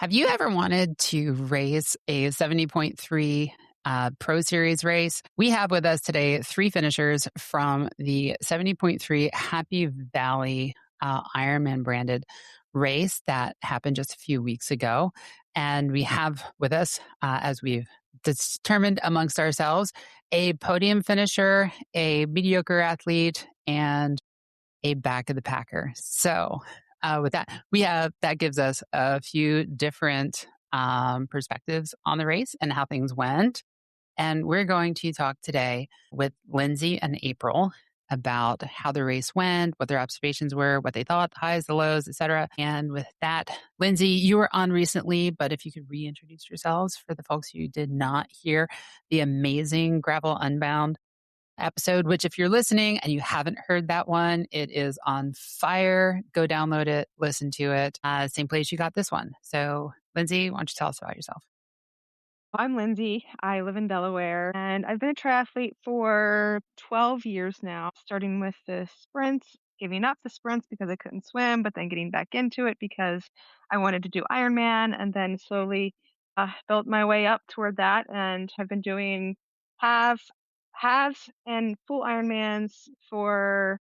Have you ever wanted to race a 70.3 Pro Series race? We have with us today three finishers from the 70.3 Happy Valley Ironman branded race that happened just a few weeks ago. And we have with us, as we've determined amongst ourselves, a podium finisher, a mediocre athlete, and a back of the packer. So, with that, that gives us a few different perspectives on the race and how things went. And we're going to talk today with Lindsay and April about how the race went, what their observations were, what they thought, the highs, the lows, etc. And with that, Lindsay, you were on recently, but if you could reintroduce yourselves for the folks who did not hear the amazing Gravel Unbound episode, which if you're listening and you haven't heard that one, it is on fire. Go download it, listen to it. Same place you got this one. So, Lindsay, why don't you tell us about yourself? I'm Lindsay. I live in Delaware and I've been a triathlete for 12 years now, starting with the sprints, giving up the sprints because I couldn't swim, but then getting back into it because I wanted to do Ironman and then slowly built my way up toward that and have been doing half, halves and full Ironmans for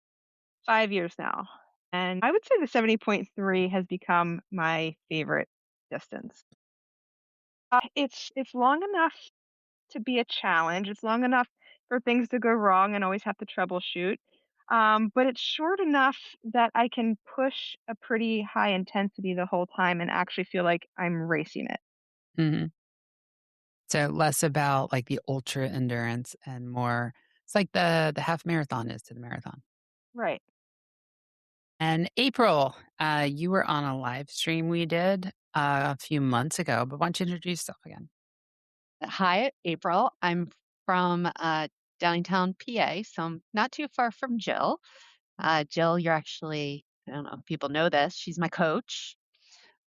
5 years now. And I would say the 70.3 has become my favorite distance. It's long enough to be a challenge. It's long enough for things to go wrong and always have to troubleshoot. But it's short enough that I can push a pretty high intensity the whole time and actually feel like I'm racing it. hmm So, less about like the ultra endurance and more, it's like the half marathon is to the marathon. Right. And April, you were on a live stream we did a few months ago, but why don't you introduce yourself again? Hi, April. I'm from Downingtown, PA, so I'm not too far from Jill. Jill, you're actually, I don't know if people know this, she's my coach.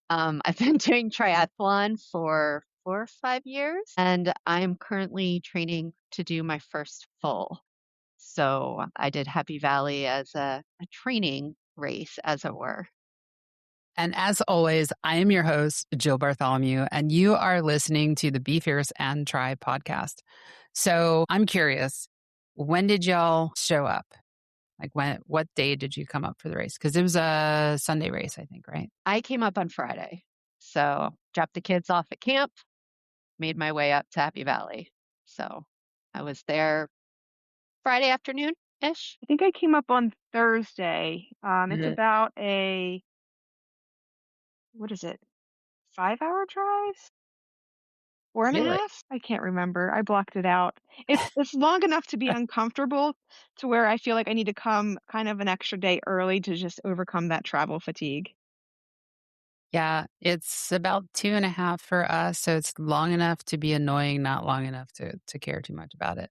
I've been doing triathlon for 4 or 5 years, and I'm currently training to do my first full. So I did Happy Valley as a training race, as it were. And as always, I am your host, Jill Bartholomew, and you are listening to the Be Fierce and Try podcast. So I'm curious, when did y'all show up? Like what day did you come up for the race? Because it was a Sunday race, I think, right? I came up on Friday. So dropped the kids off at camp, made my way up to Happy Valley. So I was there Friday afternoon ish. I think I came up on Thursday. It's Mhm. about a, what is it, 5 hour drive? Four and a Really? half? I can't remember. I blocked it out. It's long enough to be uncomfortable to where I feel like I need to come kind of an extra day early to just overcome that travel fatigue. Yeah, it's about 2.5 for us. So it's long enough to be annoying, not long enough to care too much about it.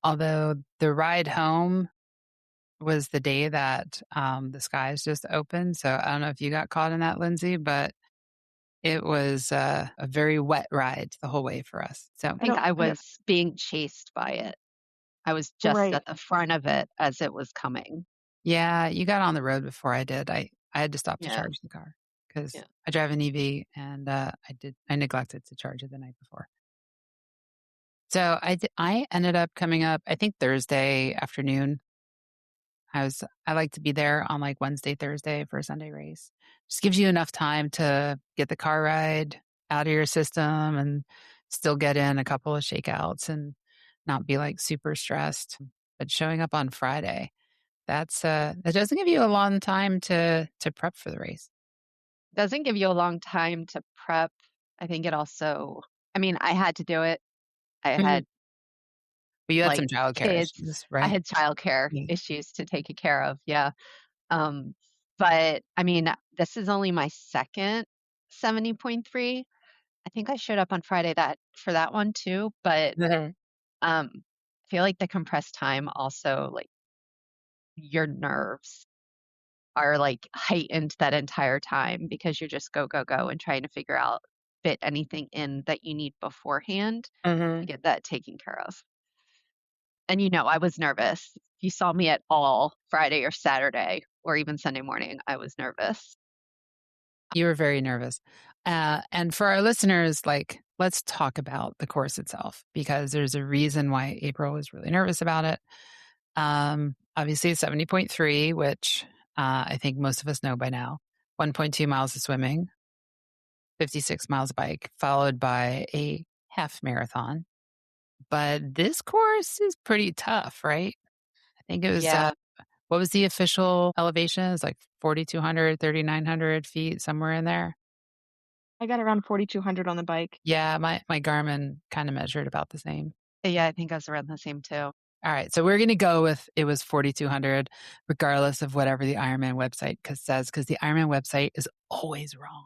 Although the ride home was the day that the skies just opened. So I don't know if you got caught in that, Lindsay, but it was a very wet ride the whole way for us. So, I think I I don't, was being chased by it. I was just right. at the front of it as it was coming. yeah, you got on the road before I did. I had to stop to Yeah. charge the car because Yeah. I drive an EV and I neglected to charge it the night before. So I ended up coming up, I think Thursday afternoon. I like to be there on like Wednesday, Thursday for a Sunday race. Just gives you enough time to get the car ride out of your system and still get in a couple of shakeouts and not be like super stressed. But showing up on Friday, that doesn't give you a long time to prep for the race. Doesn't give you a long time to prep. I think it also, I mean, I had to do it. I Mhm. had But you had like some childcare kids. issues, I right? had childcare Yeah. issues to take care of. Yeah. Um, but I mean, this is only my second 70.3. I think I showed up on Friday that for that one too, but I feel like the compressed time also like your nerves are like heightened that entire time because you're just go, go, go and trying to figure out fit anything in that you need beforehand to Mhm. get that taken care of. And I was nervous. If you saw me at all Friday or Saturday or even Sunday morning, I was nervous. You were very nervous. And for our listeners, let's talk about the course itself, because there's a reason why April was really nervous about it. Obviously 70.3, which I think most of us know by now. 1.2 miles of swimming, 56 miles of bike, followed by a half marathon. But this course is pretty tough, right? I think it was, Yeah. what was the official elevation? It was like 4,200, 3,900 feet, somewhere in there. I got around 4,200 on the bike. Yeah, my Garmin kind of measured about the same. Yeah, I think I was around the same too. All right, so we're going to go with it was 4,200, regardless of whatever the Ironman website says, because the Ironman website is always wrong.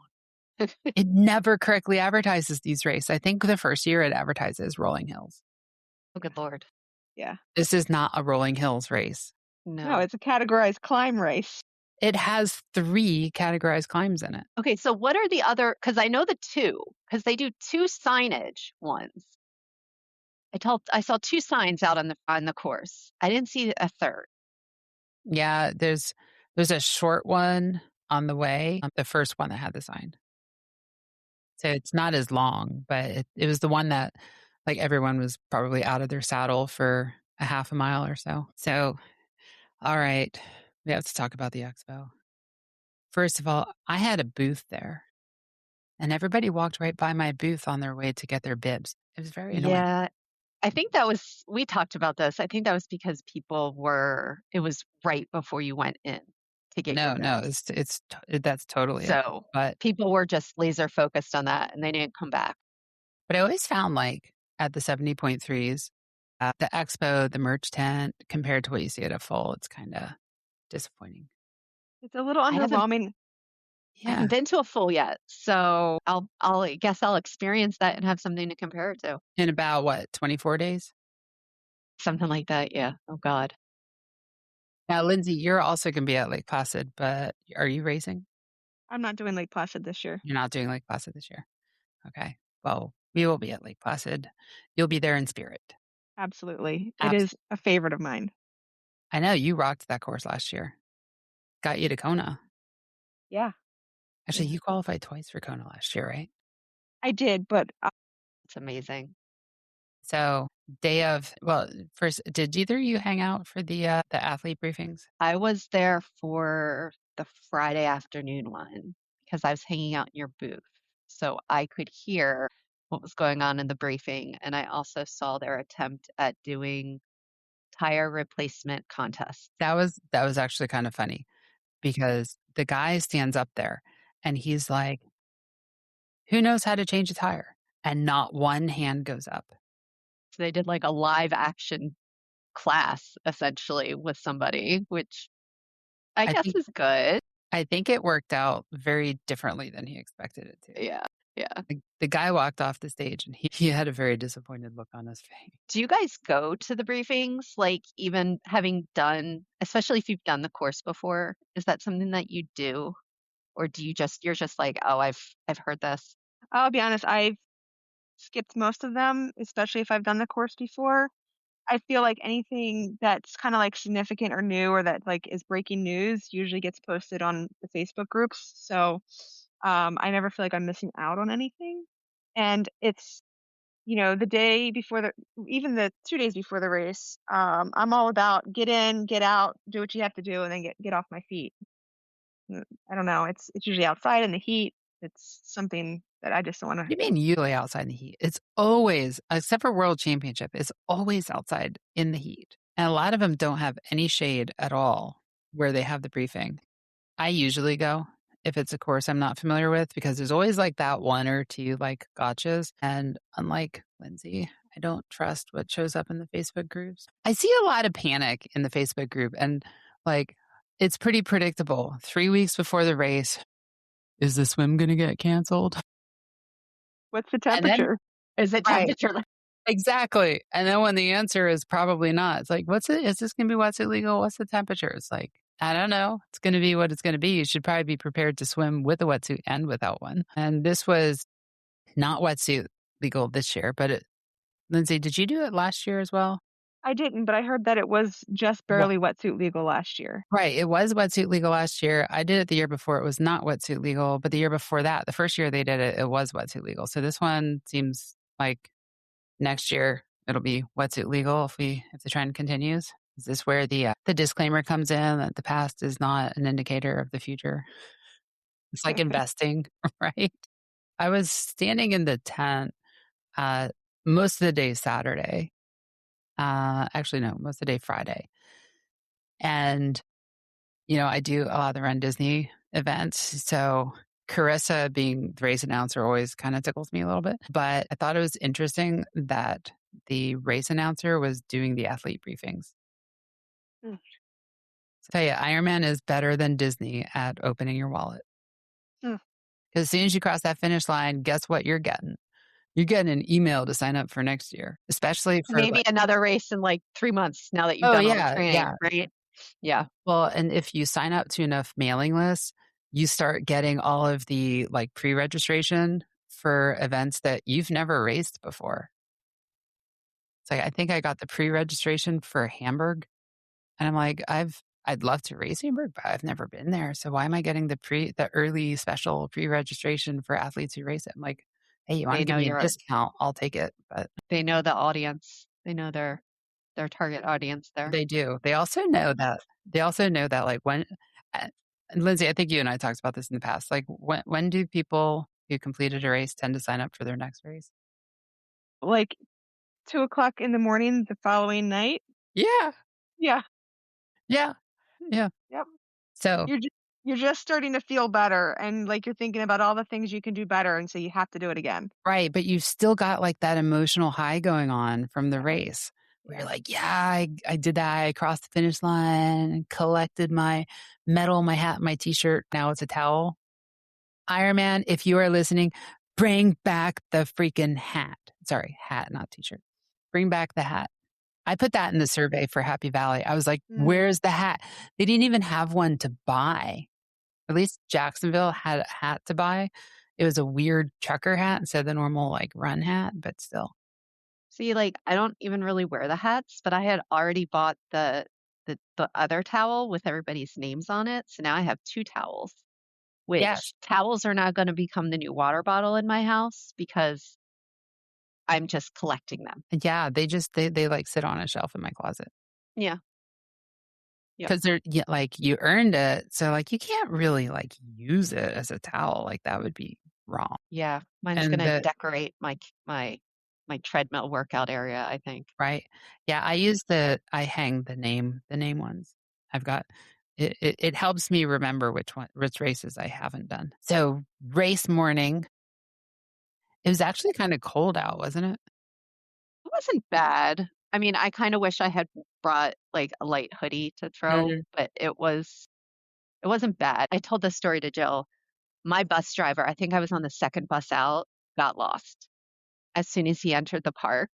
It never correctly advertises these races. I think the first year it advertises rolling hills. Oh, good Lord. Yeah. This is not a rolling hills race. No, it's a categorized climb race. It has 3 categorized climbs in it. Okay, so what are the other, because I know the 2, because they do 2 signage ones. I saw 2 signs out on the course. I didn't see a third. Yeah, there's a short one on the way, the first one that had the sign. So it's not as long, but it was the one that everyone was probably out of their saddle for a half a mile or so. So, all right, we have to talk about the expo. First of all, I had a booth there, and everybody walked right by my booth on their way to get their bibs. It was very annoying. Yeah. I think we talked about this. I think that was because it was right before you went in to get your No, bibs. that's totally it. So But people were just laser focused on that and they didn't come back. I always found at the 70.3s, the expo, the merch tent, compared to what you see at a full, it's kind of disappointing. It's a little I haven't underwhelming. I Yeah. haven't been to a full yet. So I guess I'll experience that and have something to compare it to. In about what, 24 days? Something like that. Yeah. Oh God. Now, Lindsay, you're also going to be at Lake Placid, but are you racing? I'm not doing Lake Placid this year. You're not doing Lake Placid this year. Okay. Well, we will be at Lake Placid. You'll be there in spirit. Absolutely. It is a favorite of mine. I know you rocked that course last year. Got you to Kona. Yeah. Actually, Yeah. you qualified twice for Kona last year, right? I did, but It's amazing. So first, did either of you hang out for the athlete briefings? I was there for the Friday afternoon one because I was hanging out in your booth. So I could hear what was going on in the briefing. And I also saw their attempt at doing tire replacement contests. That was actually kind of funny, because the guy stands up there and he's like, "Who knows how to change a tire?" And not one hand goes up. So they did like a live action class essentially with somebody, which I guess is good. I think it worked out very differently than he expected it to. Yeah. Yeah. The guy walked off the stage and he had a very disappointed look on his face. Do you guys go to the briefings? Like even having done, especially if you've done the course before, is that something that you do? Or you're just like, oh, I've heard this. I'll be honest, I've skipped most of them, especially if I've done the course before. I feel like anything that's kind of significant or new or that is breaking news usually gets posted on the Facebook groups. So I never feel like I'm missing out on anything. And it's, the day before even the 2 days before the race, I'm all about get in, get out, do what you have to do, and then get off my feet. I don't know. It's usually outside in the heat. It's something that I just don't want to. You mean usually outside in the heat? It's always, except for World Championship, it's always outside in the heat. And a lot of them don't have any shade at all where they have the briefing. I usually go if it's a course I'm not familiar with, because there's always that one or two gotchas. And unlike Lindsay, I don't trust what shows up in the Facebook groups. I see a lot of panic in the Facebook group, and it's pretty predictable. 3 weeks before the race, is the swim going to get canceled? What's the temperature? Is it Right. temperature? Exactly. And then when the answer is probably not, it's is this going to be wetsuit legal? What's the temperature? It's I don't know. It's going to be what it's going to be. You should probably be prepared to swim with a wetsuit and without one. And this was not wetsuit legal this year, but Lindsay, did you do it last year as well? I didn't, but I heard that it was just What? barely wetsuit legal last year. Right. It was wetsuit legal last year. I did it the year before. It was not wetsuit legal, but the year before that, the first year they did it, it was wetsuit legal. So this one seems like next year it'll be wetsuit legal if the trend continues. Is this where the disclaimer comes in that the past is not an indicator of the future? It's like investing, right? I was standing in the tent uh, most of the day Saturday. Actually, no, most of the day Friday. And, I do a lot of the Run Disney events. So Carissa being the race announcer always kind of tickles me a little bit. But I thought it was interesting that the race announcer was doing the athlete briefings. Mm, So tell you, Ironman is better than Disney at opening your wallet. mm. Because as soon as you cross that finish line, guess what you're getting? You're getting an email to sign up for next year, especially for Maybe another race in like 3 months now that you've oh, done all the yeah, training, yeah. right? Yeah. Well, and if you sign up to enough mailing lists, you start getting all of the like pre-registration for events that you've never raced before. It's like I think I got the pre-registration for Hamburg, and I'm like, I'd love to race Hamburg, but I've never been there. So why am I getting the early special pre-registration for athletes who race it? I'm like, hey, you want They to give know me a you're discount? I'll take it. But they know the audience. They know their target audience there. they do. They also know that like uh, and Lindsay, I think you and I talked about this in the past. Like when do people who completed a race tend to sign up for their next race? Like 2 o'clock in the morning the following night. Yeah. Yeah. Yeah. Yeah. Yep. So You're just you're just starting to feel better, and like you're thinking about all the things you can do better, and so you have to do it again. right, but you've still got like that emotional high going on from the Yeah. race where you're Yeah. like, yeah, I did that. I crossed the finish line and collected my medal, my hat, my t-shirt. Now it's a towel. Ironman, if you are listening, bring back the freaking hat. Sorry, hat, not t-shirt. Bring back the hat. I put that in the survey for Happy Valley. I was like, Mm. where's the hat? They didn't even have one to buy. At least Jacksonville had a hat to buy. It was a weird trucker hat instead of the normal like run hat, but still. See, like I don't even really wear the hats, but I had already bought the other towel with everybody's names on it. So now I have 2 towels, which Yes. towels are now going to become the new water bottle in my house because I'm just collecting them. Yeah, they like sit on a shelf in my closet Yeah. Yep. because they're yeah, like you earned it. So like you can't really like use it as a towel. Like that would be wrong. Yeah. Mine's going And to the decorate my treadmill workout area, I think. right. Yeah, I hang the name ones. I've got it helps me remember which races I haven't done. So race morning, it was actually kind of cold out, wasn't it? It wasn't bad. I mean, I kind of wish I had brought like a light hoodie to throw, Mm. but it wasn't bad. I told this story to Jill. My bus driver, I think I was on the second bus out, got lost as soon as he entered the park.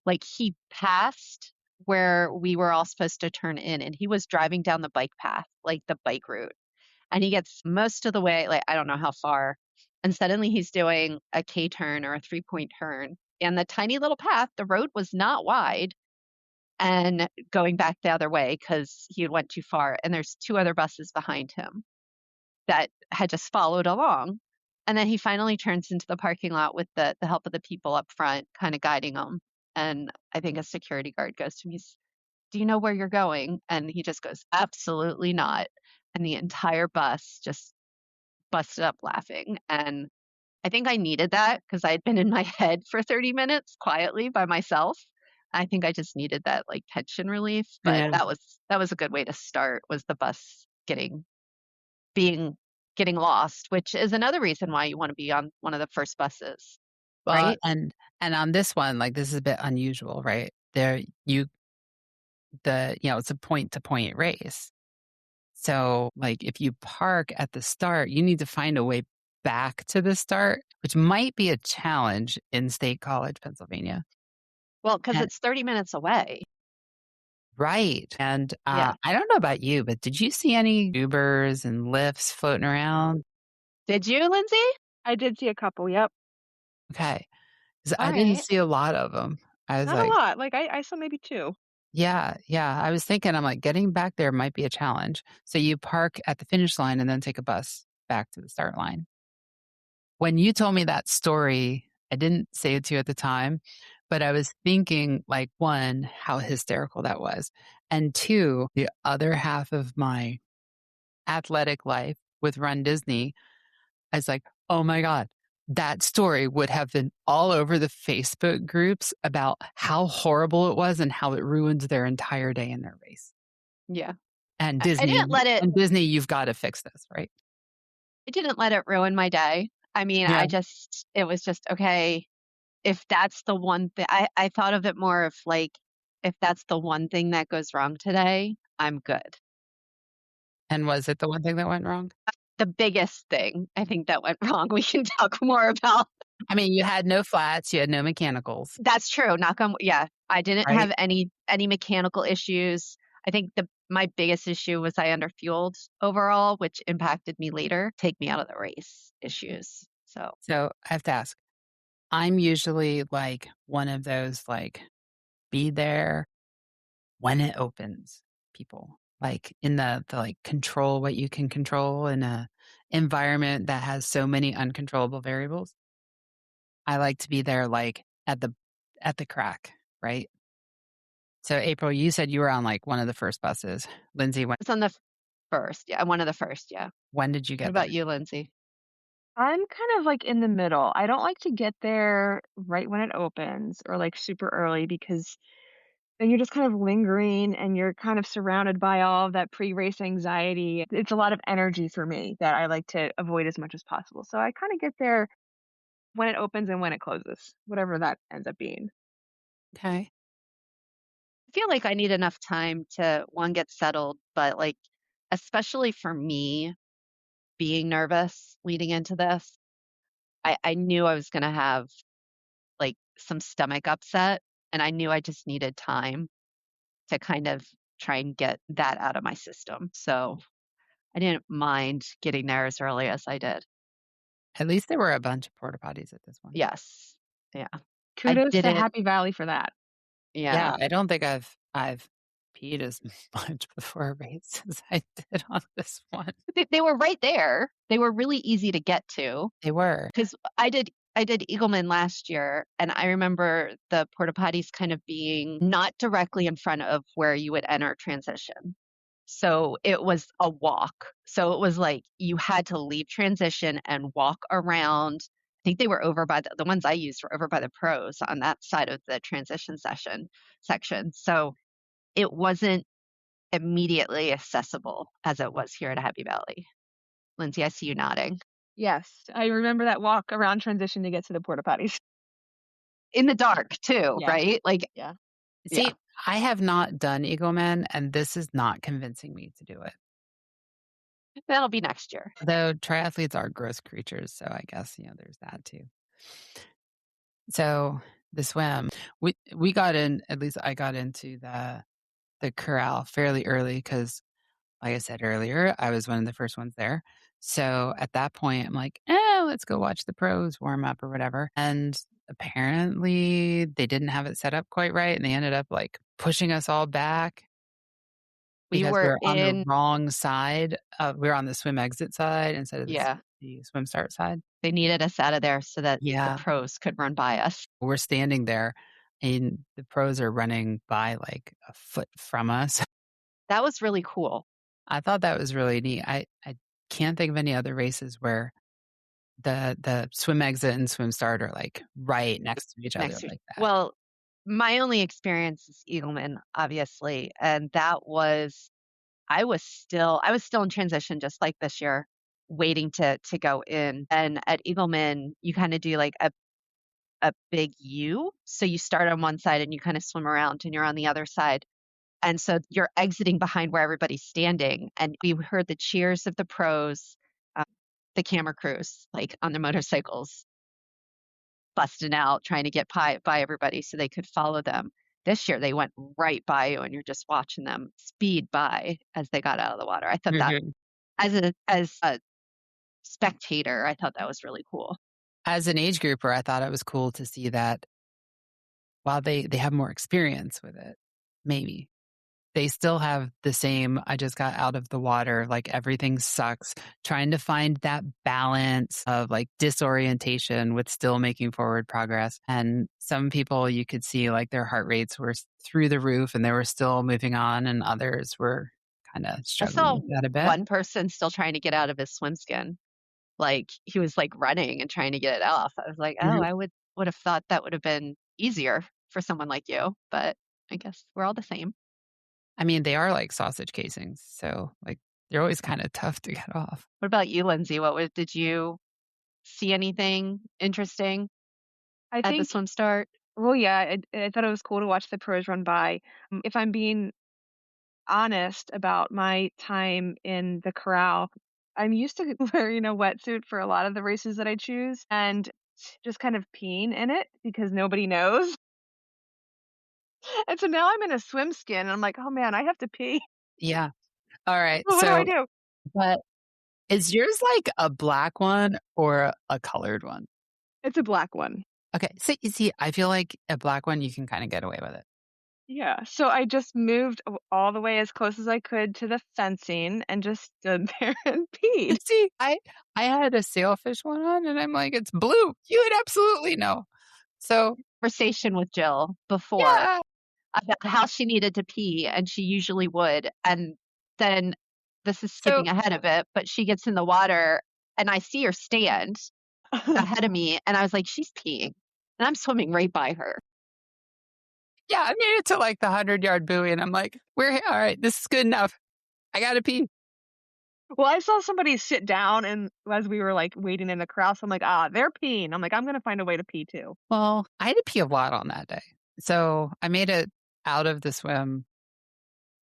Like he passed where we were all supposed to turn in and he was driving down the bike path, like the bike route. And he gets most of the way, like I don't know how far. And suddenly he's doing a K turn or a 3-point turn. And the tiny little path, the road was not wide and going back the other way because he had went too far. And there's 2 other buses behind him that had just followed along. And then he finally turns into the parking lot with the help of the people up front, kind of guiding him. And I think a security guard goes to him, he's, do you know where you're going? And he just goes, absolutely not. And the entire bus just busted up laughing. And I think I needed that because I had been in my head for 30 minutes quietly by myself. I think I just needed that like tension relief. But Yeah. that was a good way to start was the bus being getting lost, which is another reason why you want to be on one of the first buses, Well, right? and on this one, like this is a bit unusual, right? It's a point to point race. So like if you park at the start, you need to find a way back to the start, which might be a challenge in State College, Pennsylvania. Well, because And it's 30 minutes away. right. And Yeah. I don't know about you, but did you see any Ubers and Lyfts floating around? Did you, Lindsay? I did see a couple. Yep. Okay. 'Cause All I didn't right. see a lot of them. I was Not a like, lot. Like I saw maybe two. Yeah, yeah. I was thinking, I'm like, getting back there might be a challenge. So you park at the finish line and then take a bus back to the start line. When you told me that story, I didn't say it to you at the time, but I was thinking, like, one, how hysterical that was. And two, the other half of my athletic life with Run Disney, I was like, oh my God, that story would have been all over the Facebook groups about how horrible it was and how it ruined their entire day in their race. Yeah. And I didn't let it Disney, you've got to fix this, right? ruin my day. I mean, Yeah. it was just, okay, if that's the one thing, I thought of it more of like, if that's the one thing that goes wrong today, I'm good. And was it the one thing that went wrong? The biggest thing I think that went wrong, we can talk more about. I mean, you had no flats, you had no mechanicals, That's true. Knock on, yeah. I didn't right? have any mechanical issues. I think my biggest issue was I underfueled overall, which impacted me later, take me out of the race issues. So So I have to ask, I'm usually like one of those, like, be there when it opens people, like in the like control what you can control in a environment that has so many uncontrollable variables. I like to be there like at the crack, right? So April, you said you were on like one of the first buses. Lindsay, it's on the first. Yeah. One of the first. Yeah. when did you What get there? about you, Lindsay? I'm kind of like in the middle. I don't like to get there right when it opens or like super early because then you're just kind of lingering and you're kind of surrounded by all of that pre-race anxiety. It's a lot of energy for me that I like to avoid as much as possible. So I kind of get there when it opens and when it closes, whatever that ends up being. Okay. I feel like I need enough time to one, get settled, but like, especially for me, being nervous leading into this, I knew I was going to have like some stomach upset, and I knew I just needed time to kind of try and get that out of my system. So I didn't mind getting there as early as I did. At least there were a bunch of porta potties at this one. Yes. Yeah. I Kudos to didn't. Happy Valley for that. Yeah. Yeah, I don't think I've peed as much before a race as I did on this one. They were right there. They were really easy to get to. They were. Because I did Eagleman last year, and I remember the porta potties kind of being not directly in front of where you would enter transition. So it was a walk. So it was like you had to leave transition and walk around. I think they were over by the ones I used were over by the pros on that side of the transition section. So it wasn't immediately accessible as it was here at Happy Valley. Lindsay, I see you nodding. Yes, I remember that walk around transition to get to the porta potties. In the dark too, Yeah. right? Like, Yeah. yeah. See, I have not done Eagleman, and this is not convincing me to do it. That'll be next year. Though triathletes are gross creatures, so I guess, there's that too. So the swim, we got in, at least I got into the corral fairly early because, like I said earlier, I was one of the first ones there. So at that point, I'm like, let's go watch the pros warm up or whatever. And apparently they didn't have it set up quite right. And they ended up like pushing us all back We because we were were on the wrong side. We were on the swim exit side instead of yeah, the swim start side. they needed us out of there so that the Yeah. pros could run by us. We're standing there and the pros are running by like a foot from us. That was really cool. I thought that was really neat. I can't think of any other races where the swim exit and swim start are like right next to each other like that. Well, my only experience is Eagleman, obviously, and that was I was still in transition just like this year, waiting to go in. And at Eagleman, you kind of do like a big U. So you start on one side and you kind of swim around and you're on the other side. And so you're exiting behind where everybody's standing. And we heard the cheers of the pros, uh, the camera crews, like on their motorcycles, busting out, trying to get by everybody so they could follow them. This year, they went right by you, and you're just watching them speed by as they got out of the water. I thought that, as a spectator, I thought that was really cool. As an age grouper, I thought it was cool to see that while they have more experience with it, maybe. They still have the same, I just got out of the water, like everything sucks, trying to find that balance of like disorientation with still making forward progress. And some people you could see like their heart rates were through the roof and they were still moving on, and others were kind of I struggling saw with that a bit. one person still trying to get out of his swim skin. Like, he was, like, running and trying to get it off. I was like, "Oh, Mhm. I would have thought that would have been easier for someone like you," but I guess we're all the same. I mean, they are like sausage casings. So like they're always kind of tough to get off. What about you, Lindsay? Did you see anything interesting I at the think, swim start? well, yeah, I thought it was cool to watch the pros run by. If I'm being honest about my time in the corral, I'm used to wearing a wetsuit for a lot of the races that I choose and just kind of peeing in it because nobody knows. And so now I'm in a swim skin and I'm like, oh man, I have to pee. Yeah. All right. What do I So, do? but is yours like a black one or a colored one? It's a black one. Okay. So you see, I feel like a black one, you can kind of get away with it. Yeah. So I just moved all the way as close as I could to the fencing and just stood there and peed. See, I had a sailfish one on and I'm like, it's blue. You would absolutely know. So Conversation with Jill before yeah. about how she needed to pee, and she usually would, and then this is So skipping ahead a bit, but she gets in the water, and I see her stand ahead of me, and I was like, "She's peeing," and I'm swimming right by her. yeah, I made it to like the 100-yard buoy and I'm like, we're here. All right, this is good enough. I gotta pee. Well, I saw somebody sit down and as we were like waiting in the crowd, so I'm like, ah, they're peeing. I'm like, I'm gonna find a way to pee too. Well, I had to pee a lot on that day. So I made it out of the swim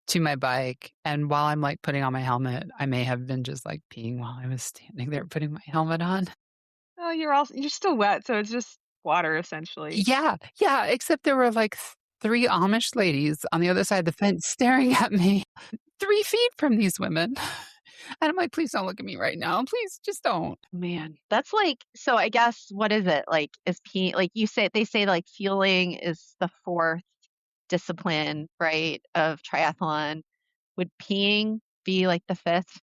to my bike. And while I'm like putting on my helmet, I may have been just like peeing while I was standing there putting my helmet on. Oh, you're still wet, so it's just water essentially. Yeah. Yeah. Except there were like three Amish ladies on the other side of the fence staring at me 3 feet from these women. And I'm like, please don't look at me right now. Please just don't. Man, that's like, so I guess what is it? Like, is peeing, like you say, they say like fueling is the fourth discipline, right, of triathlon. Would peeing be like the fifth?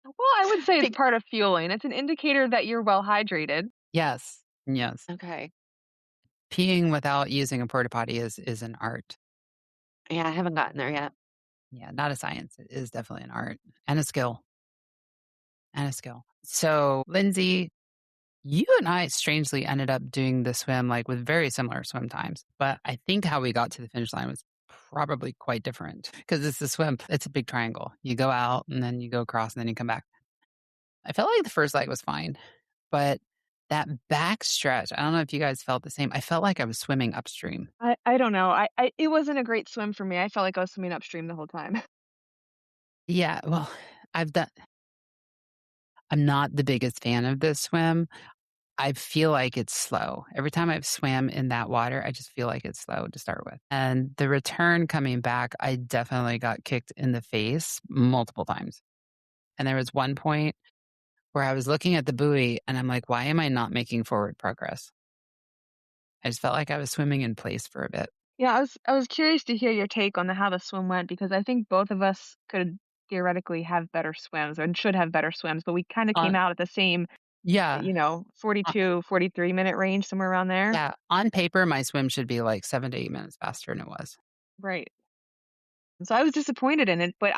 Well, I would say it's Think- part of fueling. It's an indicator that you're well hydrated. Yes. Yes. Okay. Peeing without using a porta potty is an art. Yeah, I haven't gotten there yet. Yeah, not a science. It is definitely an art and a skill. And a skill. So, Lindsay, you and I strangely ended up doing the swim like with very similar swim times, but I think how we got to the finish line was probably quite different because it's a swim. It's a big triangle. You go out and then you go across and then you come back. I felt like the first leg was fine, but that back stretch, I don't know if you guys felt the same. I felt like I was swimming upstream. I don't know. I it wasn't a great swim for me. I felt like I was swimming upstream the whole time. Yeah, well, I've done I'm not the biggest fan of this swim. I feel like it's slow. Every time I've swam in that water, I just feel like it's slow to start with. And the return coming back, I definitely got kicked in the face multiple times. And there was one point where I was looking at the buoy and I'm like, why am I not making forward progress? I just felt like I was swimming in place for a bit. Yeah, I was curious to hear your take on how the swim went because I think both of us could theoretically have better swims and should have better swims, but we kind of came On out at the same, yeah, 42, 43-minute range, somewhere around there. yeah. On paper, my swim should be like 7 to 8 minutes faster than it was. Right. So I was disappointed in it, but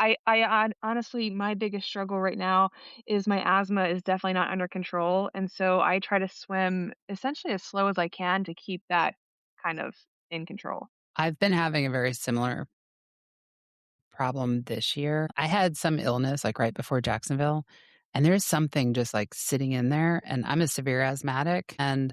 honestly, my biggest struggle right now is my asthma is definitely not under control, and so I try to swim essentially as slow as I can to keep that kind of in control. I've been having a very similar problem this year. I had some illness like right before Jacksonville, and there's something just like sitting in there. And I'm a severe asthmatic, and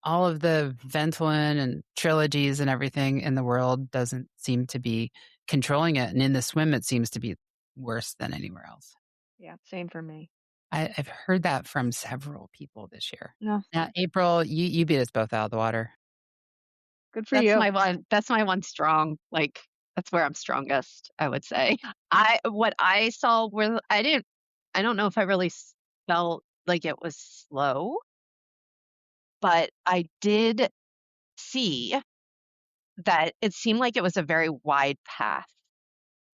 all of the Ventolin and trilogies and everything in the world doesn't seem to be controlling it. And in the swim, it seems to be worse than anywhere else. Yeah, same for me. I've heard that from several people this year. No, Now, April, you beat us both out of the water. good for you. That's my one strong, like, that's where I'm strongest, I would say. What I saw were, I don't know if I really felt like it was slow, but I did see that it seemed like it was a very wide path,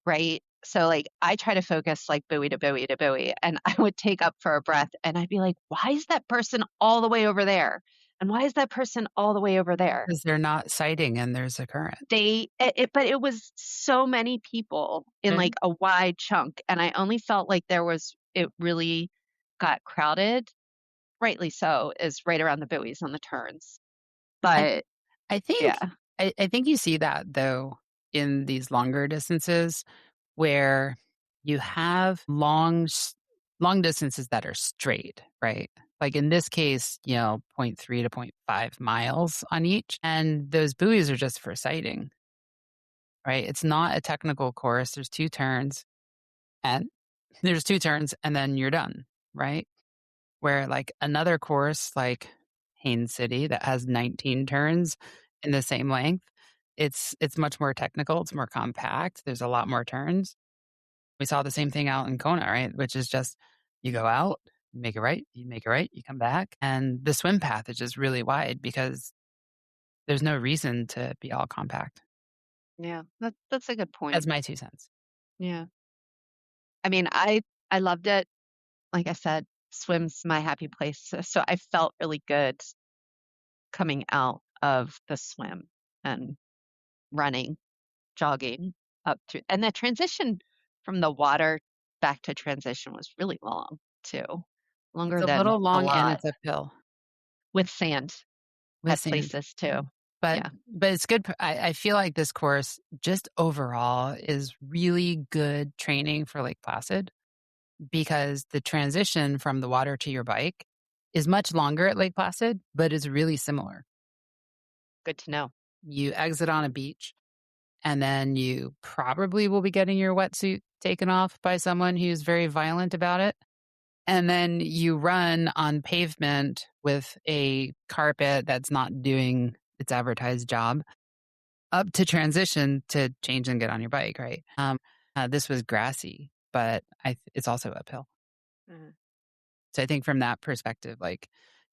right? So like I try to focus like buoy to buoy to buoy, and I would take up for a breath and I'd be like, why is that person all the way over there? And why is that person all the way over there? Because they're not sighting and there's a current. But it was so many people in like a wide chunk, and I only felt like it really got crowded, rightly so, is right around the buoys on the turns. I, But I think yeah, I think you see that though in these longer distances where you have long distances that are straight, right? Like in this case, you know, point 0.3 to point 0.5 miles on each. And those buoys are just for sighting, right? It's not a technical course. And there's two turns and then you're done, right? Where like another course like Haines City that has 19 turns in the same length, it's much more technical, it's more compact, there's a lot more turns. We saw the same thing out in Kona, right? Which is just you go out, you make a right, you come back, and the swim path is just really wide because there's no reason to be all compact. yeah, that's a good That's point. my 2 cents. Yeah. I mean, I loved it. Like I said, swim's my happy place. So I felt really good coming out of the swim and running, jogging up through. And the transition from the water back to transition was really long too, It's longer a than little a long and lot it's uphill with sand with at sand. places too. But Yeah. it's good. I feel like this course just overall is really good training for Lake Placid because the transition from the water to your bike is much longer at Lake Placid, but is really similar. Good to know. You exit on a beach and then you probably will be getting your wetsuit taken off by someone who's very violent about it. And then you run on pavement with a carpet that's not doing its advertised job up to transition to change and get on your bike, right? This was grassy, but it's also uphill. Mhm. So I think from that perspective, like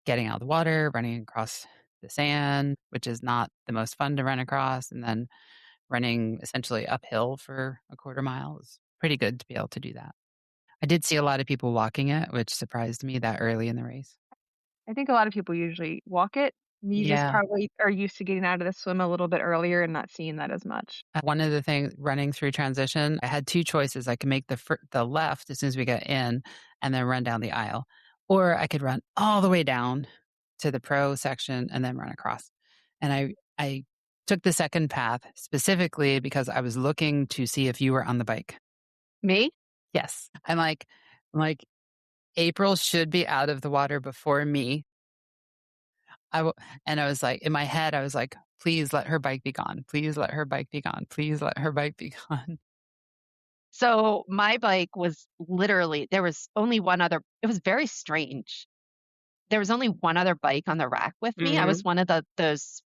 getting out of the water, running across the sand, which is not the most fun to run across, and then running essentially uphill for a quarter mile is pretty good to be able to do that. I did see a lot of people walking it, which surprised me that early in the race. I think a lot of people usually walk it. You just Yeah. probably are used to getting out of the swim a little bit earlier and not seeing that as much. One of the things running through transition, I had two choices. I could make the left as soon as we get in and then run down the aisle, or I could run all the way down to the pro section and then run across. And I took the second path specifically because I was looking to see if you were on the bike. Me? Yes. I'm like, April should be out of the water before me. And I was like, in my head, I was like, please let her bike be gone. Please let her bike be gone. Please let her bike be gone. So my bike was literally, there was only one other, it was very strange. There was only one other bike on the rack with me. I was Mhm. one of those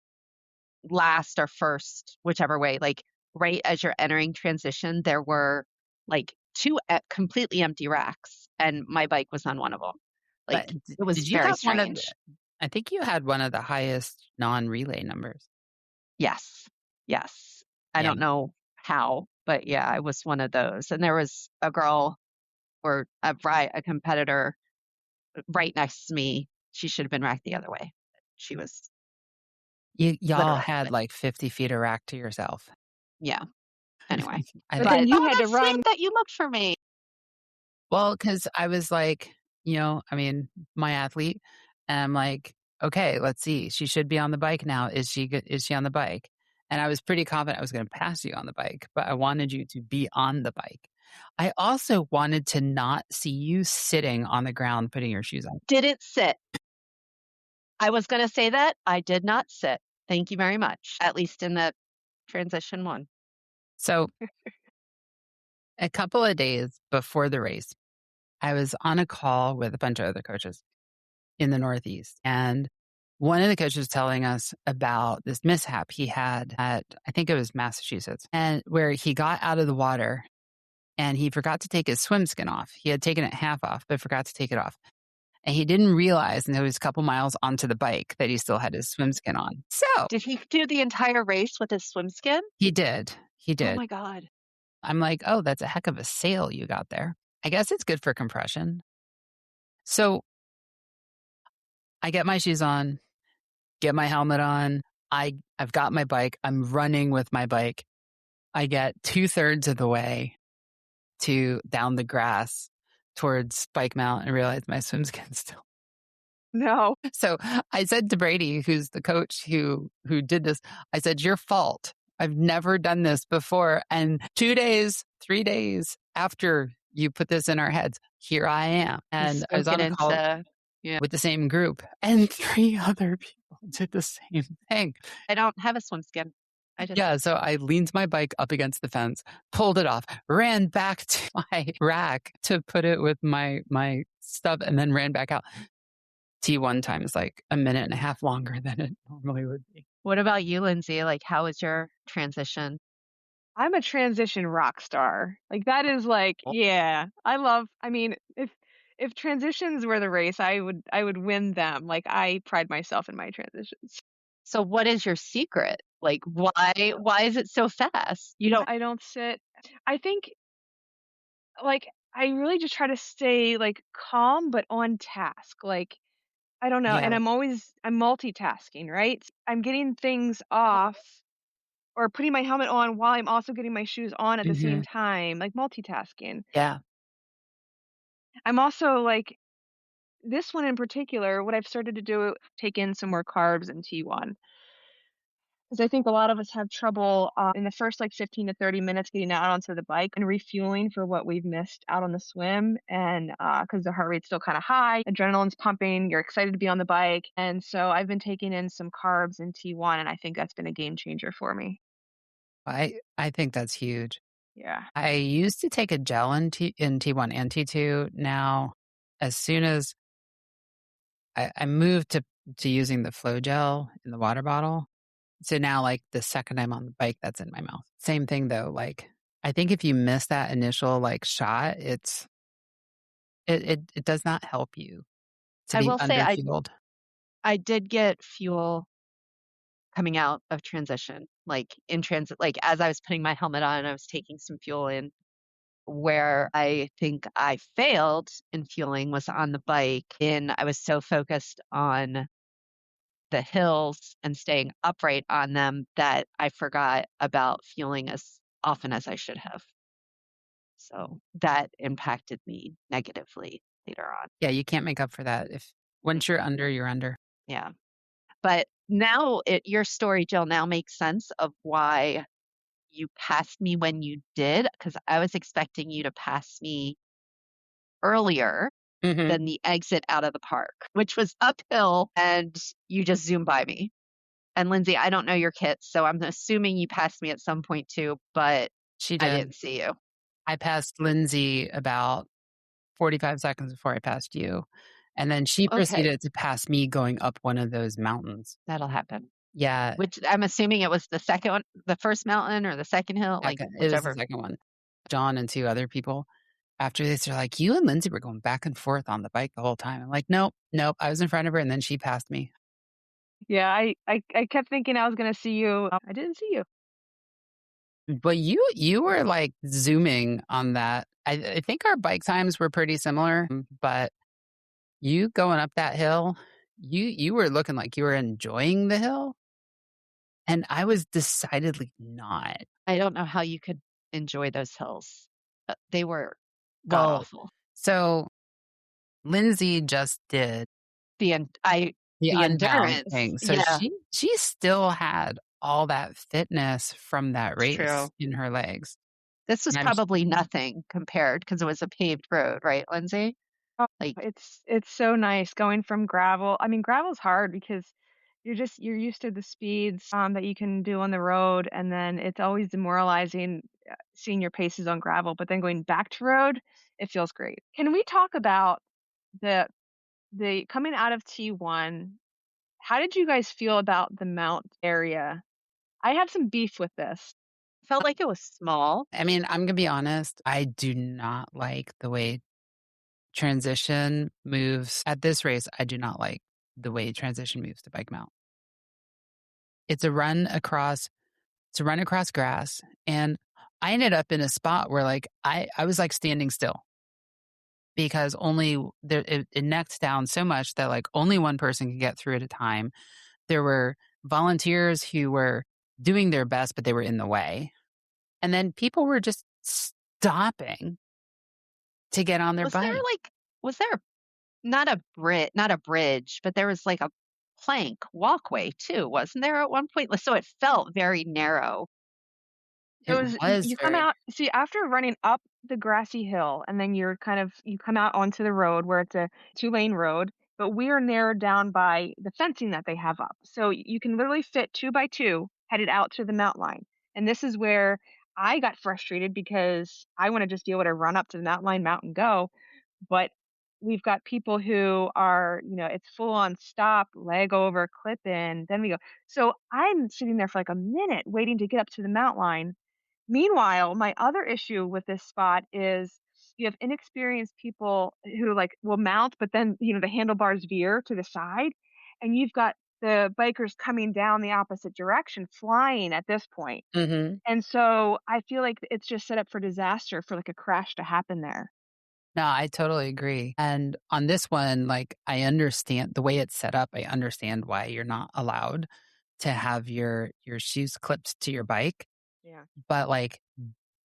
last or first, whichever way, like right as you're entering transition, there were like two completely empty racks, and my bike was on one of them. But Like it was did you very have one of strange. I think you had one of the highest non-relay numbers. Yes. Yes. I Yeah. don't know how, but yeah, I was one of those. And there was a girl or a competitor right next to me. She should have been racked the other way. She was Y'all literally, had like 50 feet of rack to yourself. yeah. Anyway, I But think. then but you oh, had to that's sweet run. that you looked for me. Well, because I was like, I mean, my athlete, and I'm like, okay, let's see. She should be on the bike now. Is she good? Is she on the bike? And I was pretty confident I was going to pass you on the bike, but I wanted you to be on the bike. I also wanted to not see you sitting on the ground putting your shoes on. Didn't sit. I was going to say that. I did not sit. Thank you very much. At least in the transition one. So a couple of days before the race, I was on a call with a bunch of other coaches in the Northeast. And one of the coaches was telling us about this mishap he had at, I think it was Massachusetts, and where he got out of the water and he forgot to take his swim skin off. He had taken it half off, but forgot to take it off. And he didn't realize, and he was a couple miles onto the bike, that he still had his swim skin on. So Did he do the entire race with his swim skin? he did. He Oh did. my God. I'm like, oh, that's a heck of a sail you got there. I guess it's good for compression. So I get my shoes on, get my helmet on. I've got my bike. I'm running with my bike. I get 2/3 of the way to down the grass towards Bike Mount and realize my swim skin's still. No. So I said to Brady, who's the coach who did this, I said, your fault. I've never done this before. And 2 days, 3 days after you put this in our heads, here I am. You And I was spoke on it a call into, yeah. with the same group, and 3 other people did the same thing. I don't have a swim skin. I just, Yeah, so I leaned my bike up against the fence, pulled it off, ran back to my rack to put it with my stuff, and then ran back out. T1 time is like a minute and a half longer than it normally would be. what about you, Lindsay? Like, how was your transition? I'm a transition rock star. Like that is like, yeah. I mean, if transitions were the race, I would win them. Like I pride myself in my transitions. So what is your secret? Like, why is it so fast? You don't, I don't sit. I think like I really just try to stay like calm but on task. Like I don't know, and Yeah. I'm multitasking, right? I'm getting things off or putting my helmet on while I'm also getting my shoes on at the same Mhm. time, like multitasking. Yeah. I'm also like this one in particular, what I've started to do, take in some more carbs in T1. Because I think a lot of us have trouble in the first like 15 to 30 minutes getting out onto the bike and refueling for what we've missed out on the swim. And because the heart rate's still kind of high, adrenaline's pumping, you're excited to be on the bike. And so I've been taking in some carbs in T1, and I think that's been a game changer for me. I think that's huge. Yeah. I used to take a gel in T1 and T2. Now, as soon as I moved to using the flow gel in the water bottle, so now, like, the second I'm on the bike, that's in my mouth. Same thing, though, like, I think if you miss that initial, like, shot, it does not help you to I be will say underfueled. I did get fuel coming out of transition, like in transit, like as I was putting my helmet on, I was taking some fuel in. Where I think I failed in fueling was on the bike. And I was so focused on the hills and staying upright on them that I forgot about fueling as often as I should have. So that impacted me negatively later on. Yeah, you can't make up for that. If once you're under, you're under. Yeah. But now your story, Jill, now makes sense of why you passed me when you did, because I was expecting you to pass me earlier Mhm. than the exit out of the park, which was uphill, and you just zoomed by me. And Lindsay, I don't know your kits, so I'm assuming you passed me at some point too, but She I did. didn't see you. I passed Lindsay about 45 seconds before I passed you, and then she Okay, proceeded to pass me going up one of those mountains. that'll happen. Yeah, Which I'm assuming it was the second one, the first mountain or the second hill, like second it was the whichever. second one. John and 2 other people. After this, they're like, "You and Lindsay were going back and forth on the bike the whole time." I'm like, "Nope, nope, I was in front of her, and then she passed me." Yeah. I kept thinking I was going to see you. I didn't see you. But you were, like, zooming on that. I think our bike times were pretty similar, but you going up that hill, you were looking like you were enjoying the hill, and I was decidedly not. I don't know how you could enjoy those hills. They were god Well, awful. so Lindsay just did the The Unbound endurance. thing, so Yeah, she still had all that fitness from that it's true. race in her legs. This was And I'm probably nothing compared because it was a paved road, right, Lindsay? Oh, Like, it's so nice going from gravel. I mean, gravel's hard because you're used to the speeds that you can do on the road, and then it's always demoralizing seeing your paces on gravel. But then going back to road, it feels great. Can we talk about the the coming out of T1? How did you guys feel about the mount area? I have some beef with this. felt like it was small. I mean, I'm gonna be honest, I do not like the way transition moves at this race, I do not like the way transition moves to bike mount. It's a run across grass, and I ended up in a spot where like I was like standing still because only there it necked down so much that like only one person could get through at a time. There were volunteers who were doing their best, but they were in the way. And then people were just stopping to get on their Was there bike. was there not a bridge, but there was like a plank walkway too, wasn't there at one point? So it felt very narrow. It It was was you come very out see, after running up the grassy hill, and then you come out onto the road where it's a two-lane road, but we are narrowed down by the fencing that they have up. So you can literally fit 2 by 2 headed out to the mountain line. And this is where I got frustrated because I wanna just be able to run up to the mountain line, mount, and go. But we've got people who are, it's full on stop, leg over, clip in, then we go. So I'm sitting there for like a minute waiting to get up to the mountain line. Meanwhile, my other issue with this spot is you have inexperienced people who like will mount, but then, the handlebars veer to the side, and you've got the bikers coming down the opposite direction, flying at this point. Mhm. And so I feel like it's just set up for disaster for like a crash to happen there. No, I totally agree. And on this one, like, I understand the way it's set up, I understand why you're not allowed to have your shoes clipped to your bike. Yeah. But, like,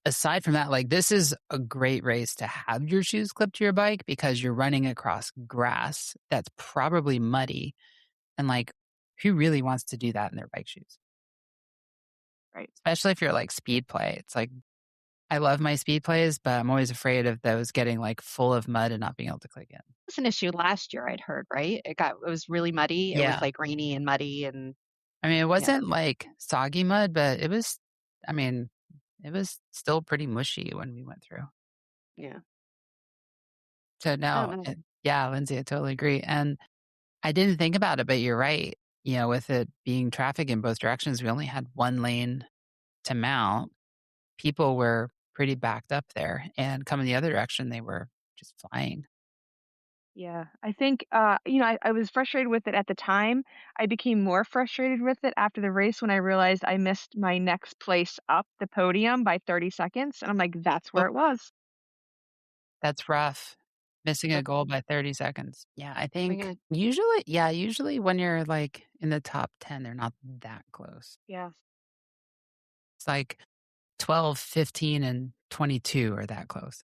aside from that, like, this is a great race to have your shoes clipped to your bike because you're running across grass that's probably muddy, and, like, who really wants to do that in their bike shoes? Right. Especially if you're, like, speed play. It's like, I love my speed plays, but I'm always afraid of those getting, like, full of mud and not being able to click in. Was an issue last year, I'd heard, right? It was really muddy. It was Yeah. like rainy and muddy and I mean, it yeah, wasn't, like, soggy mud, but it was I mean, it was still pretty mushy when we went through. yeah. So, I no, don't know. yeah, Lindsay, I totally agree, and I didn't think about it, but you're right. With it being traffic in both directions, we only had 1 lane to mount. People were pretty backed up there, and coming the other direction, they were just flying. Yeah, I think, I was frustrated with it at the time. I became more frustrated with it after the race when I realized I missed my next place up the podium by 30 seconds. And I'm like, that's Oh, where it was. that's rough. Missing a But goal by 30 seconds. Yeah, I what are we think gonna usually when you're, like, in the top 10, they're not that close. Yeah. It's like 12, 15, and 22 are that close.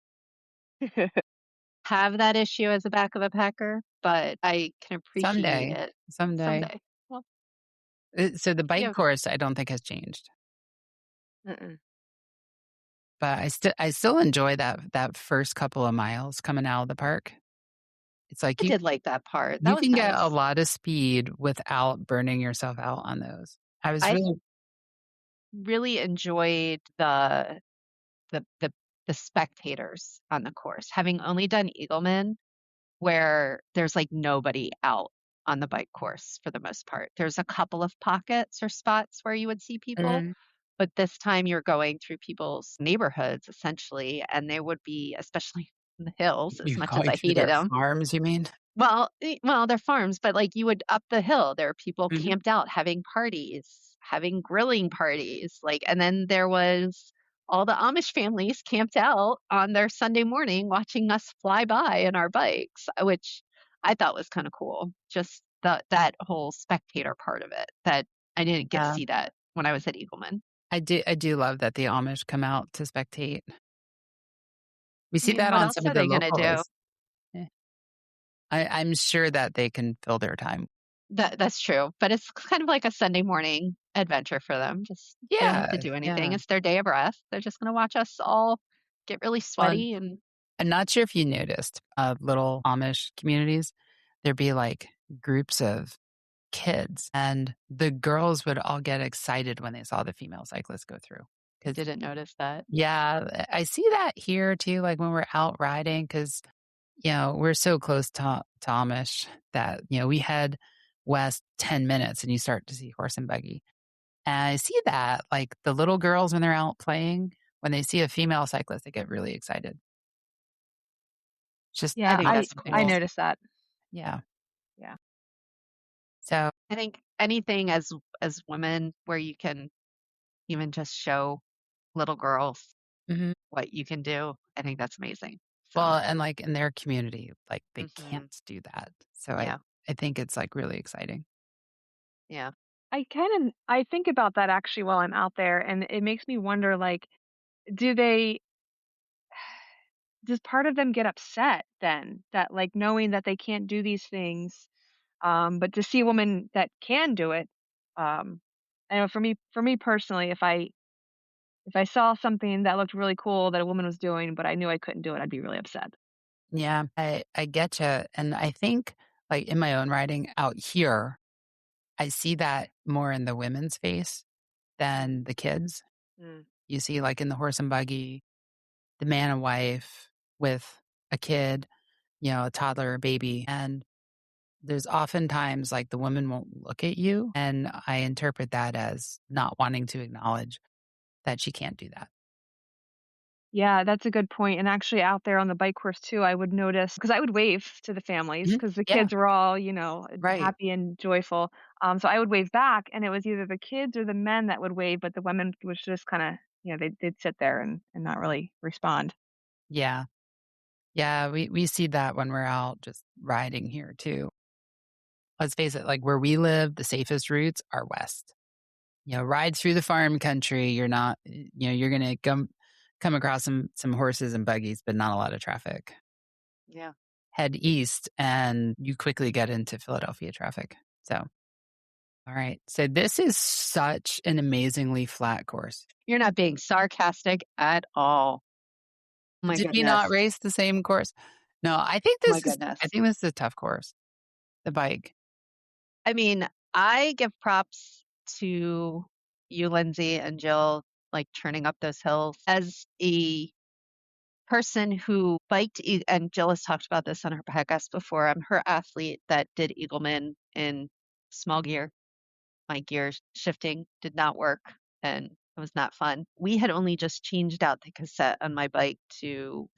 have that issue as a back of a packer, but I can appreciate Someday, it someday. someday. Well, So the speaking bike of course, I don't think has changed, mm-mm. but I still enjoy that first couple of miles coming out of the park. It's like I did like that part. That you was can get a nice. lot of speed without burning yourself out on those. I was I really really enjoyed the the the spectators on the course. Having only done Eagleman, where there's, like, nobody out on the bike course for the most part. There's a couple of pockets or spots where you would see people, Mhm. but this time you're going through people's neighborhoods essentially, and they would be especially in the hills, as You much as going I through hated their them. farms, you mean? Well, they're farms, but, like, you would up the hill, there are people Mhm. camped out having parties, having grilling parties, like and then there was all the Amish families camped out on their Sunday morning watching us fly by in our bikes, which I thought was kinda cool. Just that whole spectator part of it, that I didn't get to Yeah. see that when I was at Eagleman. I do love that the Amish come out to spectate. We I see mean, that what on else some of are the they gonna local do? races. Eh, I'm sure that they can fill their time. That's true, but it's kind of like a Sunday morning adventure for them, just they don't have to Yeah, do anything, yeah. it's their day of rest, they're just gonna watch us all get really Well, sweaty and I'm not sure if you noticed, little Amish communities, there'd be, like, groups of kids, and the girls would all get excited when they saw the female cyclists go through. I Because didn't notice that. yeah, I see that here too, like, when we're out riding, because we're so close to Amish that, we head west 10 minutes and you start to see horse and buggy. And I see that, like, the little girls when they're out playing, when they see a female cyclist, they get really excited. Just, I Yeah, think I that's something I we'll cool. see. noticed that. Yeah. Yeah. So, I think anything as women where you can even just show little girls mhm. what you can do, I think that's amazing. So, Well, and like in their community, like they mhm, can't do that. So yeah, I think it's like really exciting. yeah. I think about that actually while I'm out there, and it makes me wonder, like, do they does part of them get upset then that, like, knowing that they can't do these things, but to see a woman that can do it, um, I know for me personally, if I saw something that looked really cool that a woman was doing, but I knew I couldn't do it, I'd be really upset. Yeah, I get you. And I think like in my own writing out here, I see that more in the women's face than the kids. Mm. You see like in the horse and buggy, the man and wife with a kid, a toddler, a baby. And there's oftentimes like the woman won't look at you. And I interpret that as not wanting to acknowledge that she can't do that. Yeah, that's a good point, and actually out there on the bike course too, I would notice because I would wave to the families Mhm. because the Yeah, kids were all, right. happy and joyful, so I would wave back, and it was either the kids or the men that would wave, but the women was just kinda, they'd sit there and not really respond. Yeah. Yeah. We see that when we're out just riding here too. Let's face it, like where we live, the safest routes are west. Ride through the farm country. You're not, you're going to come across some horses and buggies, but not a lot of traffic. Yeah. Head east and you quickly get into Philadelphia traffic. So, all right. So this is such an amazingly flat course. You're not being sarcastic at all. My Did we not goodness. race the same course? No, My I goodness. think this is a tough course. The bike. I mean, I give props to you, Lindsay and Jill, like turning up those hills. As a person who and Jill has talked about this on her podcast before, I'm her athlete that did Eagleman in small gear. My gear shifting did not work and it was not fun. We had only just changed out the cassette on my bike to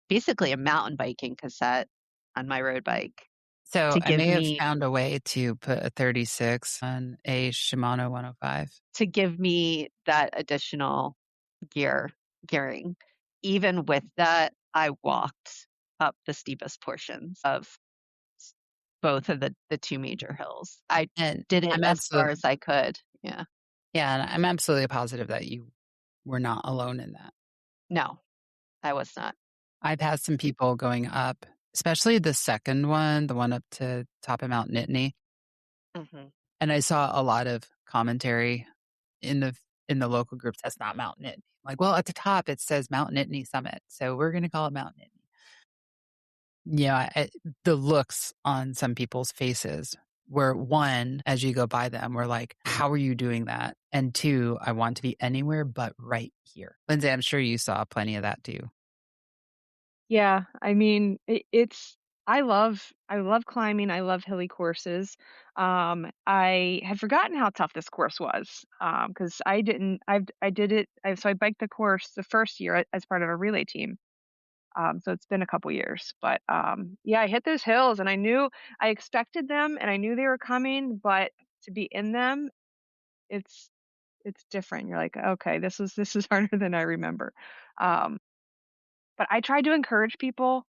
basically a mountain biking cassette on my road bike So to I give may have me found a way to put a 36 on a Shimano 105. to give me that additional gearing. Even with that, I walked up the steepest portions of both of the two major hills. I And did it I'm as far absolutely, as I could. Yeah. yeah, and I'm absolutely positive that you were not alone in that. No, I was not. I've had some people going up, especially the second one, the one up to top of Mount Nittany, Mhm. and I saw a lot of commentary in the local groups. That's not Mount Nittany. Like, well, at the top it says Mount Nittany Summit, so we're going to call it Mount Nittany. Yeah, the looks on some people's faces were one, as you go by them, were like, "How are you doing that?" And two, "I want to be anywhere but right here." Lindsay, I'm sure you saw plenty of that too. Yeah, I mean, I love climbing, I love hilly courses. I had forgotten how tough this course was, because I didn't I did it so I biked the course the first year as part of a relay team. So it's been a couple years, but, yeah, I hit those hills and I expected them and I knew they were coming, but to be in them, it's it's different. You're like, "Okay, this is harder than I remember." Um, but I tried to encourage people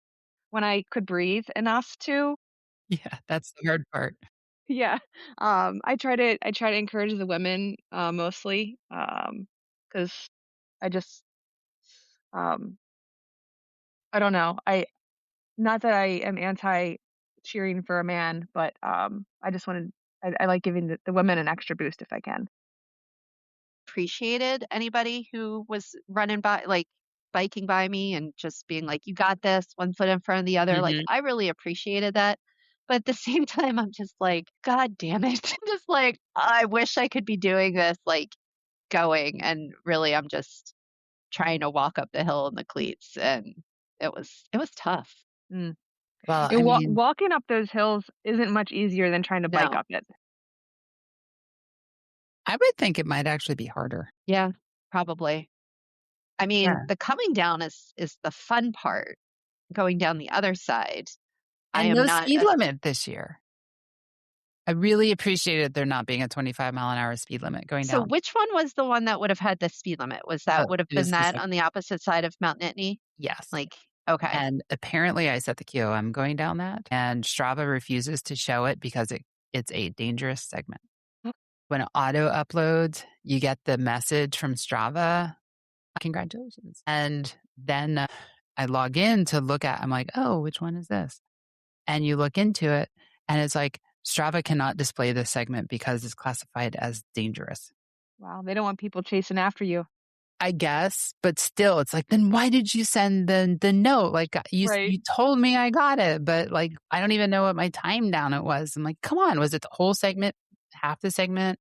when I could breathe enough to. Yeah, that's the hard part. Yeah. I try to encourage the women, mostly, because I just, um, I don't know. Not that I am anti cheering for a man, but, I just wanted I like giving the women an extra boost if I can. Appreciated anybody who was running by, like biking by me and just being like, "You got this, one foot in front of the other." Like, Mhm. I really appreciated that. But at the same time, I'm just like, "God damn it." Just like, I wish I could be doing this, like going. And really, I'm just trying to walk up the hill in the cleats. And it was tough. Mm. Well, I mean, Walking up those hills isn't much easier than trying to bike No. up it. I would think it might actually be harder. Yeah, probably. I mean, Yeah. the coming down is the fun part. going down the other side. I And am no not speed a limit this year. I really appreciated there not being a 25-mile-an-hour speed limit going So down. which one was the one that would have had the speed limit? Would have It been was the that second. on the opposite side of Mount Nittany? Yes. Like, okay. And apparently I set the queue. I'm going down that, and Strava refuses to show it because it's a dangerous segment. When it auto uploads, you get the message from Strava, congratulations. And then I log in to look at, I'm like, oh, which one is this? And you look into it, and it's like, Strava cannot display this segment because it's classified as dangerous. Wow, they don't want people chasing after you. I guess, but still, it's like, then why did you send the note? Like Right. you told me I got it, but like I don't even know what my time down it was. I'm like, come on, was it the whole segment, half the segment?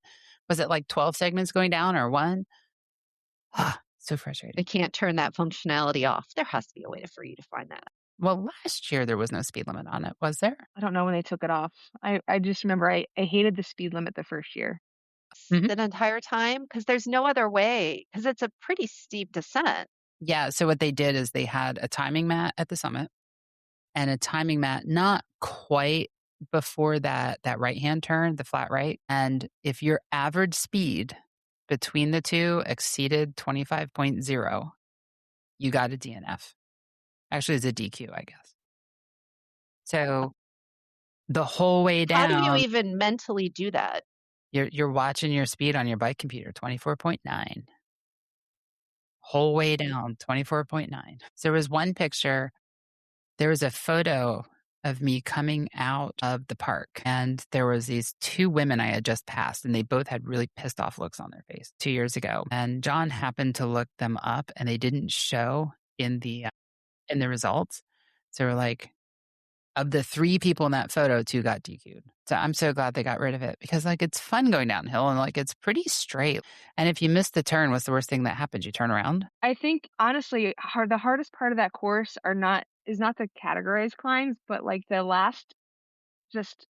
Was it like 12 segments going down or one? So They frustrating. can't turn that functionality off. There has to be a way for you to find that. Well, last year there was no speed limit on it, was there? I don't know when they took it off. I just remember I hated the speed limit the first year. Hmm. The entire time because there's no other way because it's a pretty steep descent. Yeah. So what they did is they had a timing mat at the summit and a timing mat not quite before that right hand turn, the flat right. And if your average speed between the two exceeded 25.0, you got a DNF. Actually, it's a DQ, I guess. So the whole way How do you down, even mentally do that? you're watching your speed on your bike computer, 24.9. Whole way down, 24.9. So there was one picture. There was a photo of me coming out of the park, and there was these two women I had just passed, and they both had really pissed off looks on their face 2 years ago. And John happened to look them up, and they didn't show in the results. So we're like, of the three people in that photo, two got DQ'd. So I'm so glad they got rid of it because like it's fun going downhill and like it's pretty straight. And if you miss the turn, what's the worst thing that happens? You turn around. I think honestly, the hardest part of that course is not the categorized climbs, but like the last just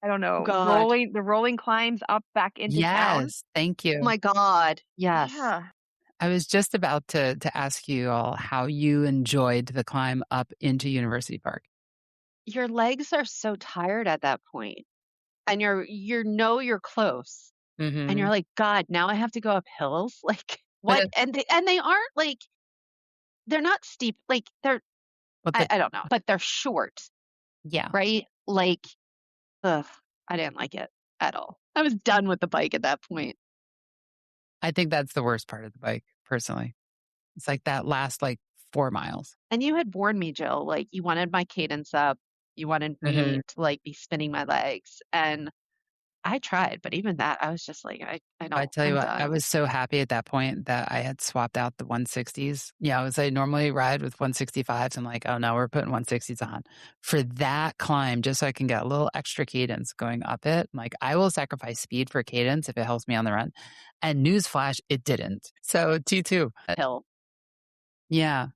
I don't Oh know, god. the rolling climbs up back into town. Yes, thank Oh you. my god. Yes. Yeah. I was just about to ask you all how you enjoyed the climb up into University Park. Your legs are so tired at that point, and you're close, and Hmm. you're like, "God, now I have to go up hills?" Like, But what? And they aren't, like they're not steep, like, but the I don't know, but they're short, yeah, right? Like, ugh, I didn't like it at all. I was done with the bike at that point. I think that's the worst part of the bike, personally. It's like that last like 4 miles. And you had warned me, Jill, like, you wanted my cadence up, you wanted Hmm. me to, like, be spinning my legs, and I tried, but even that, I was just like, I I don't tell you I'm what, I done. was so happy at that point that I had swapped out the 160s. Yeah, I was I normally ride with 165s. I'm like, oh no, we're putting 160s on for that climb just so I can get a little extra cadence going up it. I'm like, I will sacrifice speed for cadence if it helps me on the run. And newsflash, it didn't. So T2. Hill. Yeah.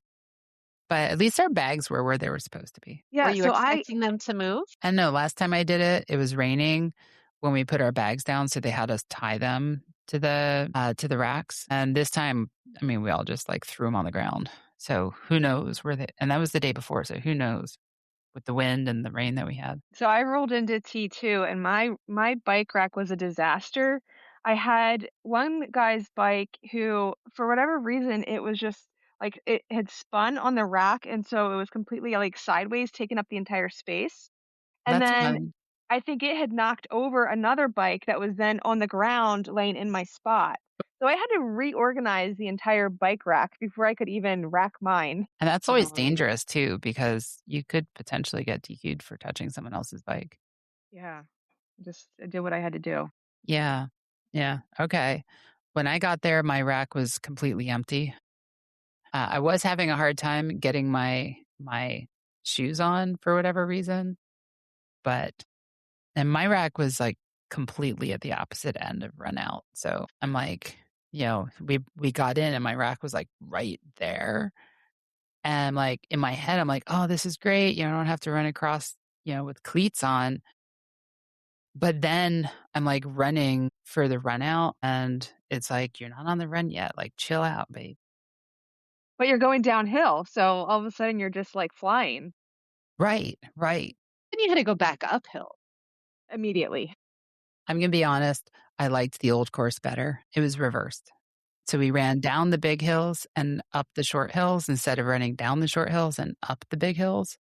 But at least our bags were where they were supposed to be. Were Yeah, you so I expecting them to move? And no, last time I did it, it was raining when we put our bags down, so they had us tie them to the racks. And this time, I mean, we all just like threw them on the ground. So who knows where they? And that was the day before, so who knows with the wind and the rain that we had. so I rolled into T2 and my bike rack was a disaster. I had one guy's bike who for whatever reason it was just like it had spun on the rack and so it was completely like sideways taking up the entire space. And That's then fun. I think it had knocked over another bike that was then on the ground laying in my spot. So I had to reorganize the entire bike rack before I could even rack mine. And that's always Oh, dangerous too, because you could potentially get DQ'd for touching someone else's bike. Yeah. I did what I had to do. Yeah. Yeah. Okay. When I got there, my rack was completely empty. I was having a hard time getting my shoes on for whatever reason, but and my rack was like completely at the opposite end of run out. So I'm like, we got in and my rack was like right there. And I'm like in my head, I'm like, oh, this is great. I don't have to run across, with cleats on. But then I'm like running for the run out and it's like, you're not on the run yet. Like chill out, babe. But you're going downhill, so all of a sudden you're just like flying Right, right. And you had to go back uphill. immediately. I'm gonna be honest, I liked the old course better. It was reversed. So we ran down the big hills and up the short hills instead of running down the short hills and up the big hills.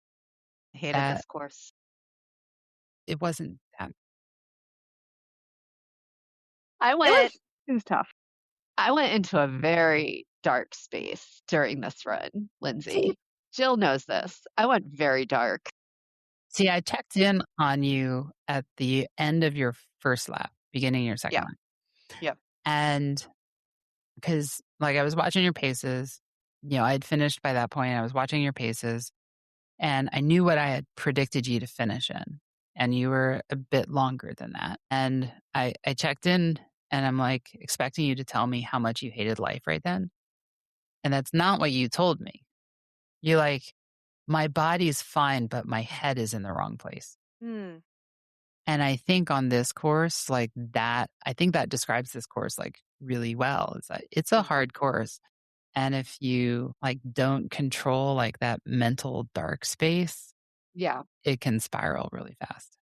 I hated That this course. it wasn't that I It was went it was tough. I went into a very dark space during this run, see, Lindsay. Jill knows this. I went very dark. see, I checked in on you at the end of your first lap, beginning of your second Yeah. lap. Yep. And because like I was watching your paces, I had finished by that point. I was watching your paces and I knew what I had predicted you to finish in. And you were a bit longer than that. And I checked in and I'm like expecting you to tell me how much you hated life right then. And that's not what you told me. You're like, my body's fine, but my head is in the wrong place. Mm, And I think on this course, like that, I think that describes this course like really well. Is that it's a Mhm. hard course. And if you like don't control like that mental dark space, Yeah. it can spiral really fast.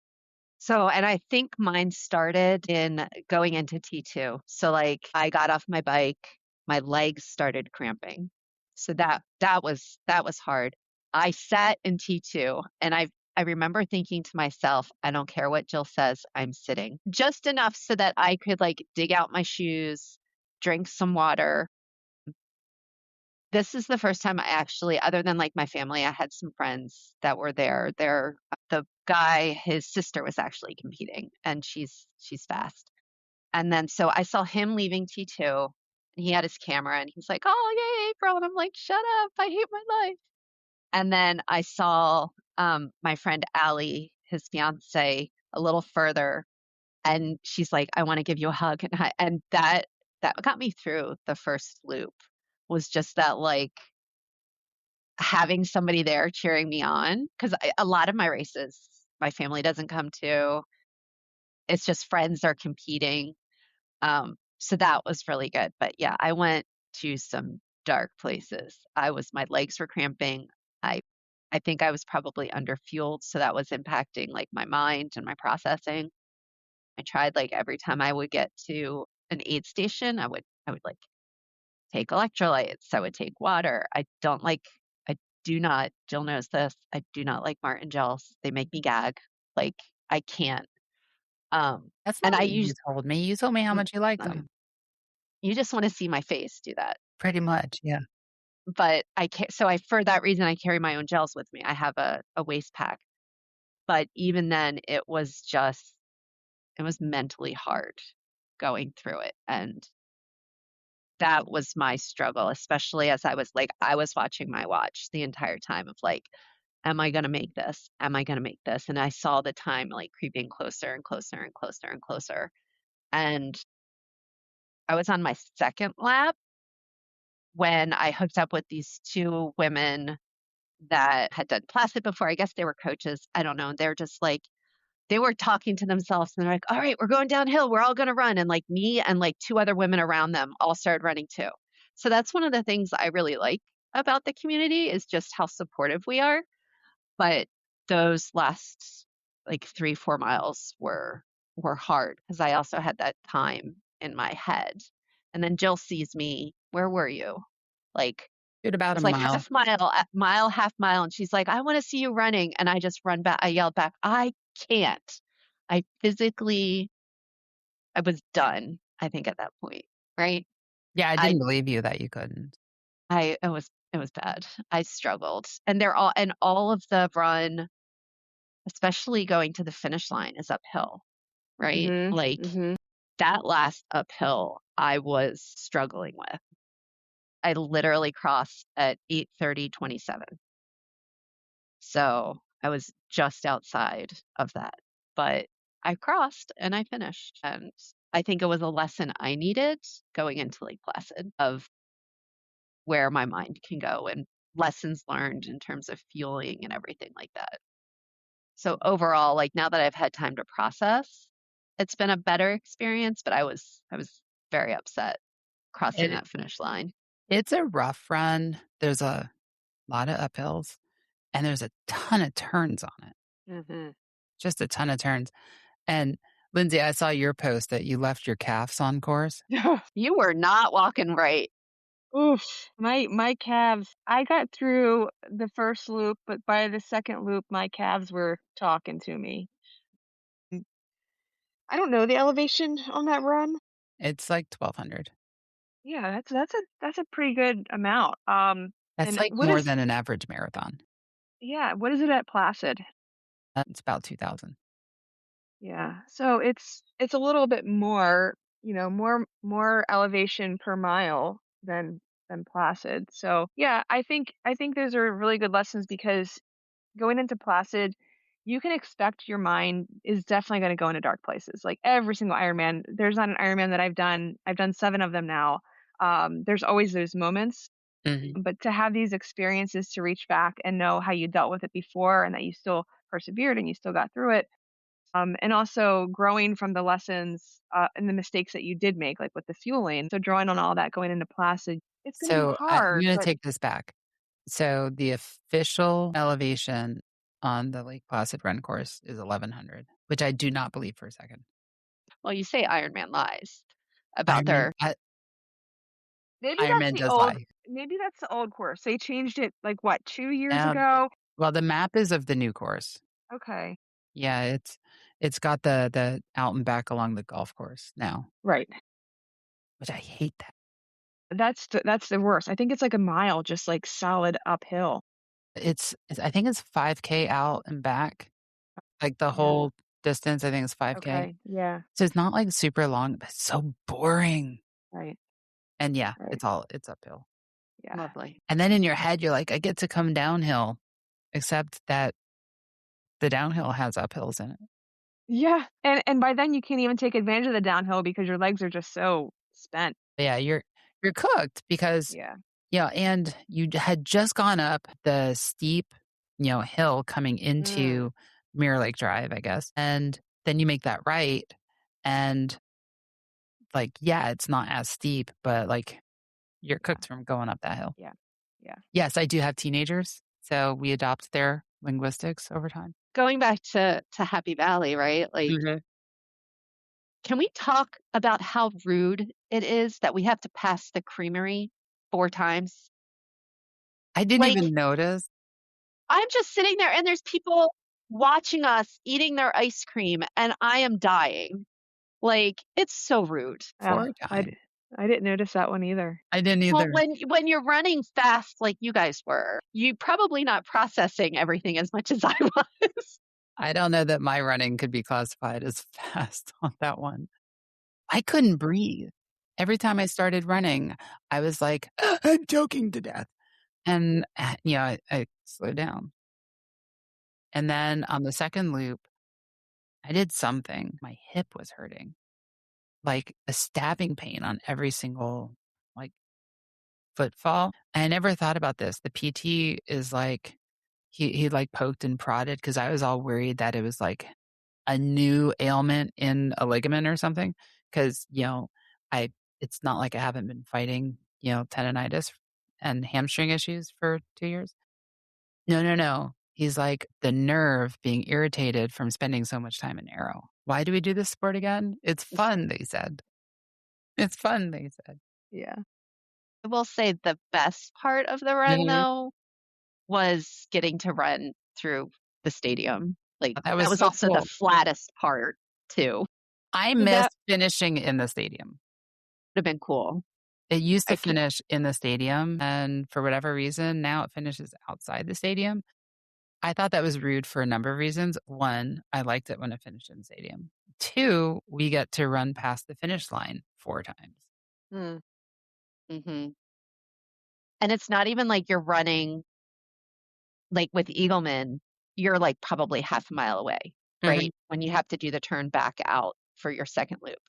So, and I think mine started in going into T2. So like I got off my bike, my legs started cramping. So that was hard. I sat in T2 and I remember thinking to myself, I don't care what Jill says, I'm sitting. Just enough so that I could like dig out my shoes, drink some water. This is the first time I actually, other than like my family, I had some friends that were there. The guy, his sister was actually competing, and she's fast. And then so I saw him leaving T2, and he had his camera, and he's like, "Oh yay, April!" And I'm like, "Shut up! I hate my life." And then I saw my friend Allie, his fiance, a little further, and she's like, "I want to give you a hug," and that got me through the first loop. Was just that like having somebody there cheering me on because a lot of my races my family doesn't come to. It's just friends are competing. So that was really good. But yeah, I went to some dark places. My legs were cramping. I I think I was probably underfueled, so that was impacting like my mind and my processing. I tried like every time I would get to an aid station, I would like take electrolytes, I would take water. I do not, Jill knows this, I do not like Martin gels. They make me gag. Like I can't. Um, That's and not I what you use told me. You told me how mm, much you liked um, them. you just want to see my face do that. Pretty much. Yeah. But I can't, so I, for that reason, I carry my own gels with me. I have a waist pack. But even then, it was mentally hard going through it. And that was my struggle, especially as I was watching my watch the entire time of like, am I going to make this? Am I going to make this? And I saw the time like creeping closer and closer and closer and closer. And I was on my second lap when I hooked up with these two women that had done Placid before. I guess they were coaches. I don't know. They're just like, they were talking to themselves and they're like, all right, we're going downhill. We're all going to run. And like me and like two other women around them all started running too. So that's one of the things I really like about the community is just how supportive we are. But those last like 3-4 miles were hard because I also had that time in my head. And then Jill sees me, where were you? Like Did it about a was like mile. half mile, mile, half mile. And she's like, I want to see you running. And I just run back. I yelled back, I can't. I physically, I was done, I think at that point. Right. Yeah, I I, didn't believe you that you couldn't. it was bad. I struggled. And all of the run, especially going to the finish line is uphill. Right. Mhm. Like Mhm. that last uphill, I was struggling with. I literally crossed at 8:30:27. So I was just outside of that. But I crossed and I finished. And I think it was a lesson I needed going into Lake Placid of where my mind can go and lessons learned in terms of fueling and everything like that. So overall, like now that I've had time to process, it's been a better experience, but I was very upset crossing It that finish line. It's a rough run. There's a lot of uphills and there's a ton of turns on it. Mm-hmm. Just a ton of turns. And Lindsay, I saw your post that you left your calves on course. You were not walking right. Oof, my calves. I got through the first loop, but by the second loop, my calves were talking to me. Mm, I don't know the elevation on that run. It's like 1,200. Yeah, that's a pretty good amount. That's And like what more is than an average marathon. yeah, what is it at Placid? It's about 2,000. Yeah, so it's a little bit more, more elevation per mile than Placid. So yeah, I think those are really good lessons because going into Placid, you can expect your mind is definitely going to go into dark places. Like every single Ironman, there's not an Ironman that I've done. I've done 7 of them now. There's always those moments, Mhm. but to have these experiences to reach back and know how you dealt with it before and that you still persevered and you still got through it. And also growing from the lessons and the mistakes that you did make, like with the fueling. So drawing on all that going into Placid, it's going to be So I'm hard, going to but take this back. So the official elevation on the Lake Placid run course is 1,100, which I do not believe for a second. Well, you say Ironman lies about Ironman, their maybe that's Ironman the does old lie. maybe that's the old course. They changed it like what, 2 years Now, ago? well, the map is of the new course. Okay. Yeah, it's got the out and back along the golf course now, Right. which I hate that. That's the worst. I think it's like a mile just like solid uphill. I think it's 5K out and back. Like the Yeah. whole distance, I think it's 5K. Okay. Yeah. So it's not like super long, but it's so boring. Right. And yeah, Right. it's uphill. Yeah. lovely. And then in your head, you're like, I get to come downhill, except that the downhill has uphills in it. Yeah. And by then you can't even take advantage of the downhill because your legs are just so spent. Yeah, you're cooked because, Yeah. yeah, and you had just gone up the steep, hill coming Mm. into Mirror Lake Drive, I guess. And then you make that right. And like, yeah, it's not as steep, but like you're Yeah. cooked from going up that hill. Yeah. Yeah. Yes, I do have teenagers. So we adopt their linguistics over time. Going back to Happy Valley, right? Like, Mhm. can we talk about how rude it is that we have to pass the creamery 4 times? I didn't Like, even notice I'm just sitting there and there's people watching us eating their ice cream and I am dying. Like, it's so rude. Yeah. 4 times. I didn't notice that one either. I didn't Well, either. when you're running fast like you guys were, you probably not processing everything as much as I was. I don't know that my running could be classified as fast on that one. I couldn't breathe. Every time I started running, I was like, I'm choking to death. And, I slowed down. And then on the second loop, I did something. My hip was hurting, like a stabbing pain on every single like footfall. I never thought about this. The PT is like, he like poked and prodded because I was all worried that it was like a new ailment in a ligament or something. Because, I, it's not like I haven't been fighting, tendonitis and hamstring issues for 2 years. No, no, no. He's like the nerve being irritated from spending so much time in aero. Why do we do this sport again? It's fun, they said. It's fun, they said. Yeah. I will say the best part of the run, Mhm. though, was getting to run through the stadium. Like, That that was was so also the cool. flattest part, too. Would I That missed finishing in the stadium. have been cool. It used to I can't finish in the stadium, and for whatever reason, now it finishes outside the stadium. I thought that was rude for a number of reasons. One, I liked it when it finished in the stadium. Two, we get to run past the finish line 4 times. mm, mhm. And it's not even like you're running like with Eagleman, you're like probably half a mile away, Mhm. right? When you have to do the turn back out for your second loop.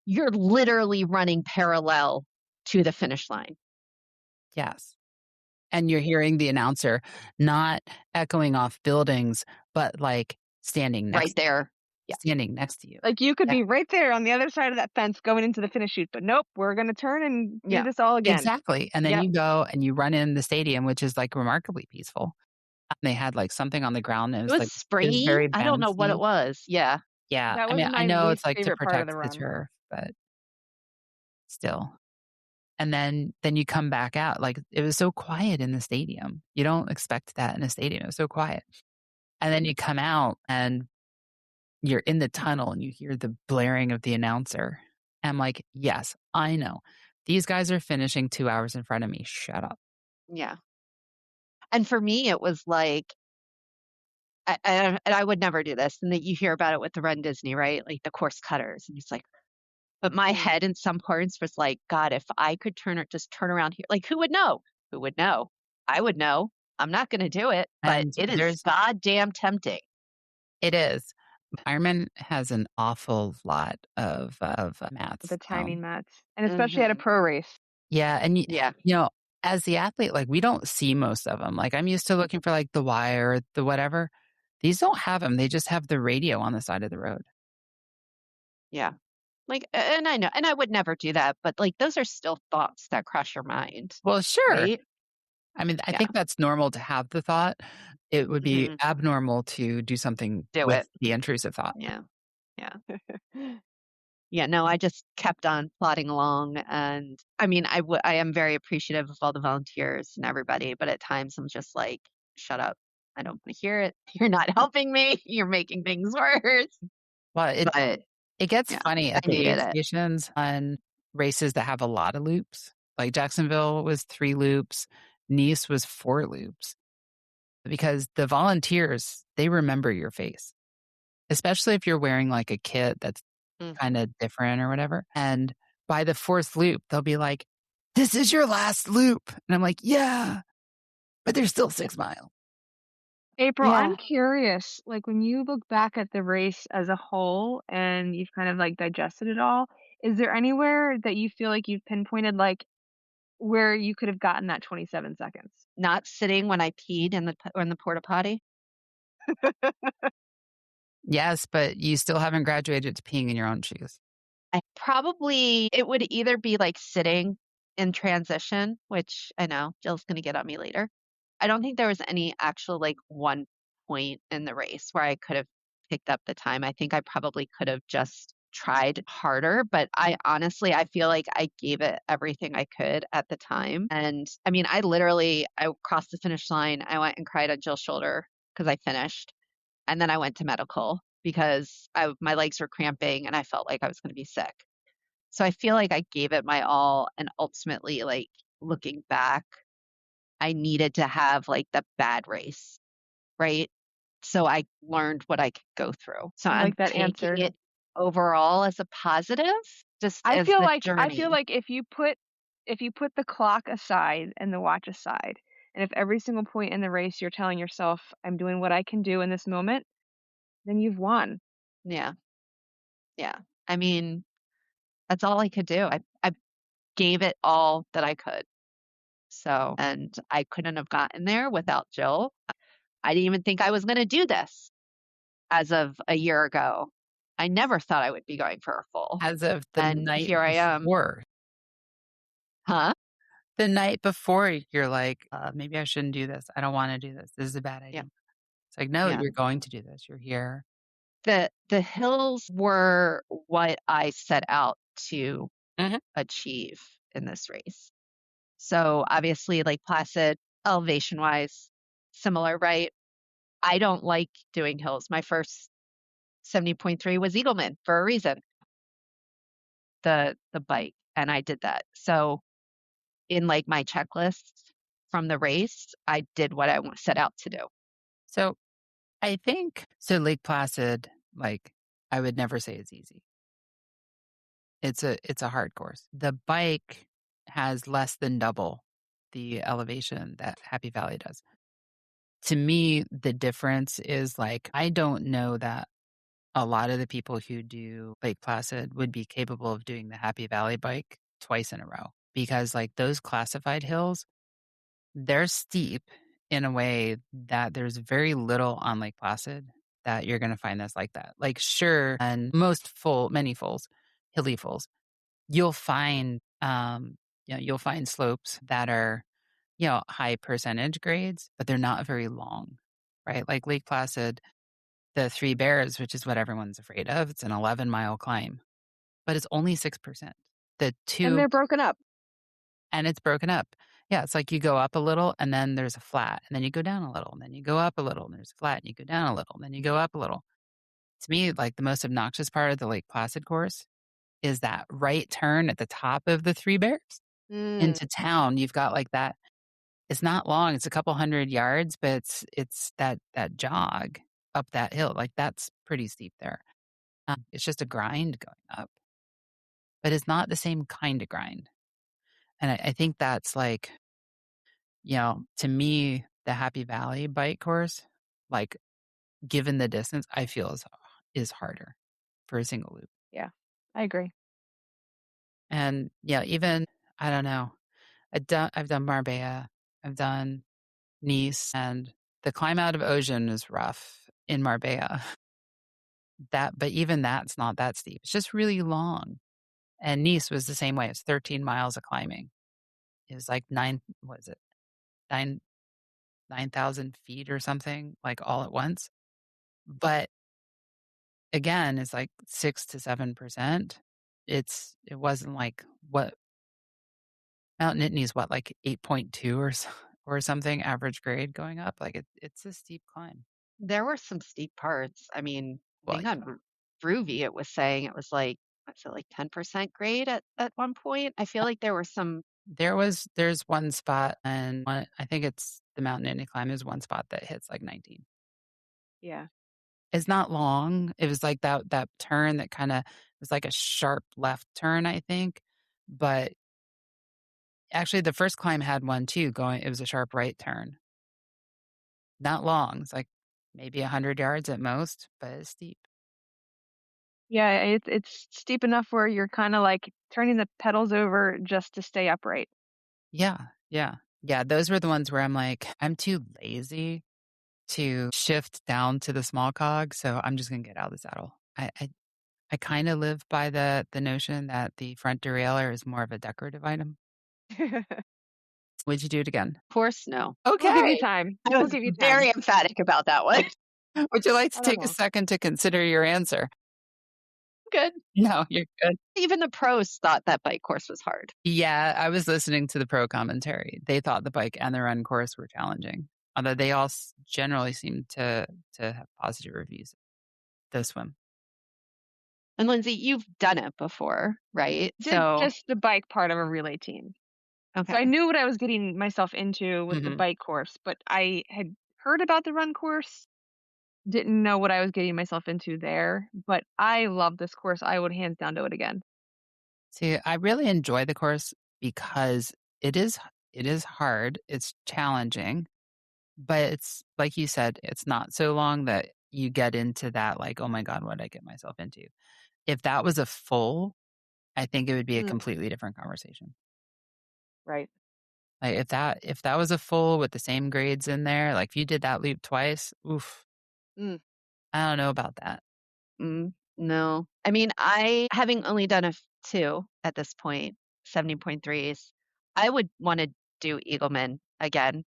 You're literally running parallel to the finish line. Yes. And you're hearing the announcer not echoing off buildings, but like standing Right next. there. standing next to you. Like, you could Yeah. be right there on the other side of that fence going into the finish chute, but nope, we're gonna turn and do Yeah. this all again. Exactly. And then Yep. you go and you run in the stadium, which is like remarkably peaceful. They had like something on the ground and It was it was springy. very I don't know what it bouncy. was. Yeah. Yeah. That I was mean, I my know it's least like to favorite part of protect the the run. turf, but still. And then you come back out. Like it was so quiet in the stadium. You don't expect that in a stadium. It was so quiet. And then you come out and you're in the tunnel and you hear the blaring of the announcer. I'm like, yes, I know. These guys are finishing 2 hours in front of me. Shut up. Yeah. And for me, it was like, and I would never do this. And that you hear about it with the Run Disney, right? Like the course cutters. And it's like, but my head in some parts was like, God, if I could just turn around here, like who would know? Who would know? I would know. I'm not going to do it, but And it is goddamn tempting. it is. Ironman has an awful lot of mats. The timing mats, and especially at a Hmm. pro race. Yeah, and Yeah. you know, as the athlete, like we don't see most of them. Like I'm used to looking for like the wire, the whatever. These don't have them. They just have the radio on the side of the road. Yeah. Like, and I know, and I would never do that, but like those are still thoughts that cross your mind, Well, sure. right? I mean, I Yeah. think that's normal to have the thought. It would be Hmm. abnormal to do something Do with it. the intrusive thought. Yeah. Yeah. Yeah, no, I just kept on plodding along, and I mean, I am very appreciative of all the volunteers and everybody, but at times I'm just like, "Shut up. I don't wanna hear it. You're not helping me. You're making things worse." Well, But, it gets yeah, funny I at the needed aid it. stations on races that have a lot of loops. Like Jacksonville was 3 loops, Nice was 4 loops because the volunteers, they remember your face, especially if you're wearing like a kit that's kind Mhm. of different or whatever. And by the 4th loop, they'll be like, "This is your last loop." And I'm like, "Yeah, but there's still 6 miles." April, I'm Yeah. curious, like when you look back at the race as a whole and you've kind of like digested it all, is there anywhere that you feel like you've pinpointed like where you could have gotten that 27 seconds? Not sitting when I peed in the porta potty. Yes, but you still haven't graduated to peeing in your own shoes. It would either be like sitting in transition, which I know Jill's gonna get on me later. I don't think there was any actual like one point in the race where I could have picked up the time. I think I probably could have just tried harder, but I feel like I gave it everything I could at the time. And I mean, I crossed the finish line. I went and cried on Jill's shoulder because I finished. And then I went to medical because my legs were cramping and I felt like I was going to be sick. So I feel like I gave it my all, and ultimately, like, looking back, I needed to have, like, the bad race, right? So I learned what I could go through. So I I'm like that taking answer. it overall as a positive, just as the I feel journey. like if you put the clock aside and the watch aside, and if every single point in the race you're telling yourself, I'm doing what I can do in this moment, then you've won. Yeah, yeah. I mean, that's all I could do. I gave it all that I could. So, and I couldn't have gotten there without Jill. I didn't even think I was gonna do this as of a year ago. I never thought I would be going for a full, As of the and night here I am. before. Huh? The night before, you're like, "Maybe I shouldn't do this. I don't wanna do this. This is a bad Yeah, idea." It's like, "No, yeah. you're going to do this. You're here." The hills were what I set out to Mhm. achieve in this race. So, obviously, Lake Placid, elevation-wise, similar, right? I don't like doing hills. My first 70.3 was Eagleman for a reason, the bike, and I did that. So in, like, my checklist from the race, I did what I set out to do. So, I think Lake Placid, like, I would never say it's easy. It's a hard course. The bike has less than double the elevation that Happy Valley does. To me, the difference is, like, I don't know that a lot of the people who do Lake Placid would be capable of doing the Happy Valley bike twice in a row because, like, those classified hills, they're steep in a way that there's very little on Lake Placid. that you're going to find this like that. Like, sure, and many fulls, hilly fulls, you'll find, you'll find slopes that are, high percentage grades, but they're not very long, right? Like Lake Placid, the Three Bears, which is what everyone's afraid of, it's an 11-mile climb, but it's only 6%. The And two, they're broken up. and it's broken up. Yeah, it's like you go up a little and then there's a flat, and then you go down a little, and then you go up a little, and there's a flat, and you go down a little, and then you go up a little. To me, like the most obnoxious part of the Lake Placid course is that right turn at the top of the Three Bears Mm. into town. You've got like that. It's not long. It's a couple hundred yards, but it's that jog up that hill. Like that's pretty steep there. It's just a grind going up, but it's not the same kind of grind. And I think that's like, to me, the Happy Valley bike course, like given the distance, I feel is harder for a single loop. Yeah, I agree. And yeah, even I don't know. I've done Marbella, I've done Nice, and the climb out of Ocean is rough in Marbella. But even that's not that steep. It's just really long. And Nice was the same way. It's 13 miles of climbing. It was like what is it? 9,000 feet or something, like all at once. But again, it's like 6 to 7%. It wasn't like what Mount Nittany's what, like 8.2 or something average grade going up. Like it's a steep climb. There were some steep parts. I mean, I Well, think on Groovy, it was saying it was like, what's it, like 10% grade at one point? I feel like there were some. there's one spot, and I think it's the Mount Nittany climb. There's one spot that hits like 19. Yeah. It's not long. It was like that turn that kind of was like a sharp left turn, I think. But actually, the first climb had one too. It was a sharp right turn. Not long. It's like maybe 100 yards at most, but it's steep. Yeah, it's steep enough where you're kind of like turning the pedals over just to stay upright. Yeah, yeah, yeah. Those were the ones where I'm like, I'm too lazy to shift down to the small cog, so I'm just gonna get out of the saddle. I kind of live by the notion that the front derailleur is more of a decorative item. Would you do it again? Of course, no. We'll give you Okay. time. I We'll was give you time. very emphatic about that one. Would you like to I take a won't. second to consider your answer? Good. No, you're good. Even the pros thought that bike course was hard. Yeah, I was listening to the pro commentary. They thought the bike and the run course were challenging, although they all generally seem to have positive reviews. The swim. And Lindsay, you've done it before, right? Did just the bike part of a relay team. Okay. So I knew what I was getting myself into with the Mhm. bike course, but I had heard about the run course, didn't know what I was getting myself into there. But I love this course. I would hands down do it again. See, I really enjoy the course because it is hard. It's challenging, but it's like you said, it's not so long that you get into that like, oh my God, what did I get myself into? If that was a full, I think it would be a Mm, completely different conversation. right. Like if that was a full with the same grades in there, like if you did that loop twice, oof, Mm. I don't know about that. No. I mean, I, having only done two at this point, 70.3s, I would want to do Eagleman again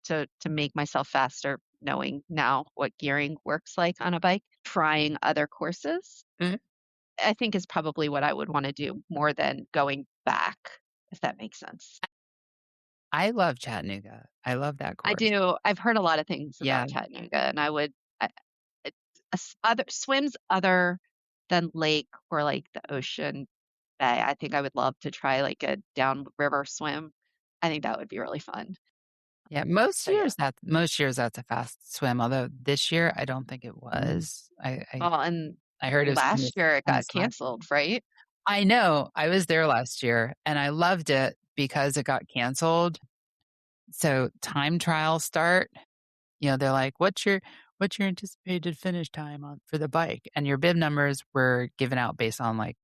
to make myself faster, knowing now what gearing works like on a bike. Trying other courses, Mhm. I think is probably what I would want to do more than going back, if that makes sense. I love Chattanooga. I love that I course. do. I've heard a lot of things Yeah. about Chattanooga, and I would it- other swims other than lake or like the ocean bay. I think I would love to try like a downriver swim. I think that would be really fun. Yeah, most So yeah. years that's a fast swim, although this year I don't think it was. Oh, and I heard it was last year it kinda got slack. canceled, right? I know. I was there last year and I loved it because it got canceled. So time trials start, they're like, what's your anticipated finish time for the bike? And your bib numbers were given out based on like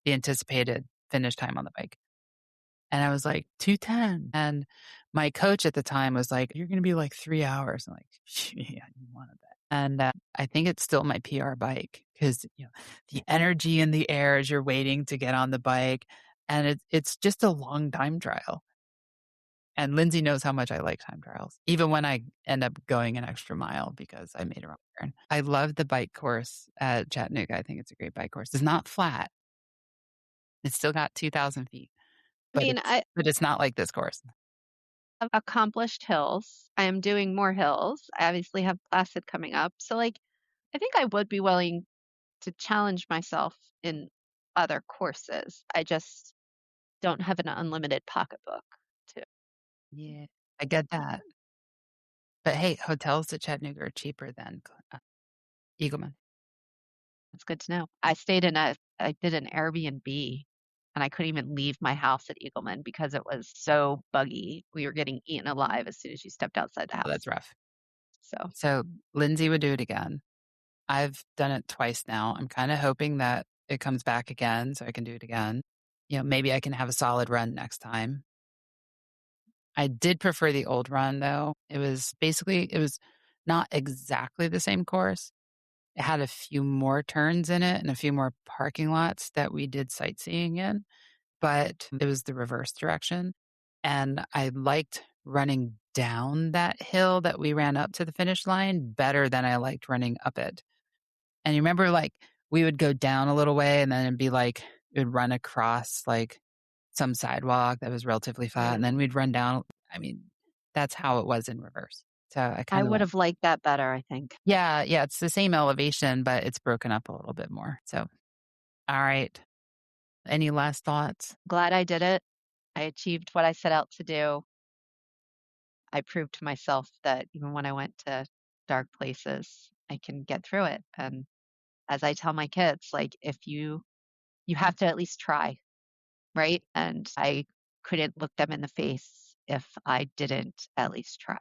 the anticipated finish time on the bike. And I was like, 2:10. And my coach at the time was like, you're going to be like 3 hours. I'm like, yeah, you wanted that. And I think it's still my PR bike because the energy in the air as you're waiting to get on the bike, and it's just a long time trial. And Lindsay knows how much I like time trials, even when I end up going an extra mile because I made a wrong turn. I love the bike course at Chattanooga. I think it's a great bike course. It's not flat. It's still got 2,000 feet, I but mean, I it's not like this course. have accomplished hills. I am doing more hills. I obviously have Placid coming up. So, like, I think I would be willing to challenge myself in other courses. I just don't have an unlimited pocketbook to. Yeah, I get that. But hey, hotels at Chattanooga are cheaper than Eagleman. It's good to know. I did an Airbnb and I couldn't even leave my house at Eagleman because it was so buggy. We were getting eaten alive as soon as you stepped outside the Oh, that's house. rough. So So Lindsay would do it again. I've done it twice now. I'm kind of hoping that it comes back again so I can do it again. Maybe I can have a solid run next time. I did prefer the old run though. It was not exactly the same course. It had a few more turns in it and a few more parking lots that we did sightseeing in, but it was the reverse direction. And I liked running down that hill that we ran up to the finish line better than I liked running up it. And you remember, like, we would go down a little way and then it'd be like, we'd run across like some sidewalk that was relatively flat, and then we'd run down. I mean, that's how it was in reverse. So I I kind of would like, have liked that better, I think. yeah, it's the same elevation, but it's broken up a little bit more. So, all right. Any last thoughts? Glad I did it. I achieved what I set out to do. I proved to myself that even when I went to dark places, I can get through it. And as I tell my kids, like, if you have to at least try, right? And I couldn't look them in the face if I didn't at least try.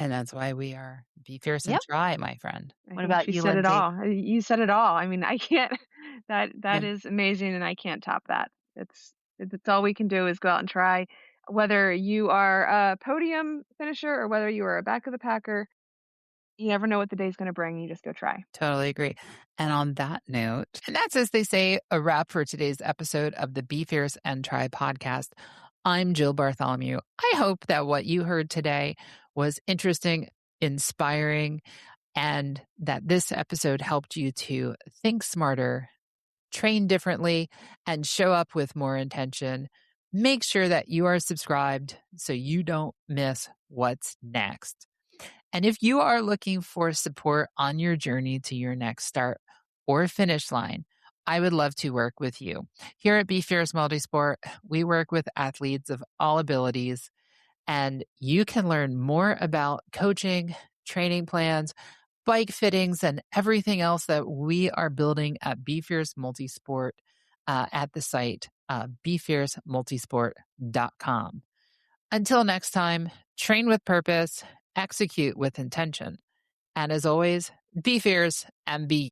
And that's why we are Be Fierce and Yep. Try, my friend. I What think about she you, said it Lindsay? all. You said it all. I mean, I can't. That Yeah, is amazing, and I can't top that. It's all we can do is go out and try. Whether you are a podium finisher or whether you are a back of the packer, you never know what the day's going to bring. You just go try. totally agree. And on that note, and that's, as they say, a wrap for today's episode of the Be Fierce and Try podcast. I'm Jill Bartholomew. I hope that what you heard today was interesting, inspiring, and that this episode helped you to think smarter, train differently, and show up with more intention. Make sure that you are subscribed so you don't miss what's next. And if you are looking for support on your journey to your next start or finish line, I would love to work with you. Here at Be Fierce Multisport, we work with athletes of all abilities, and you can learn more about coaching, training plans, bike fittings, and everything else that we are building at Be Fierce Multisport at the site, BeFierceMultisport.com. Until next time, train with purpose, execute with intention. And as always, be fierce and be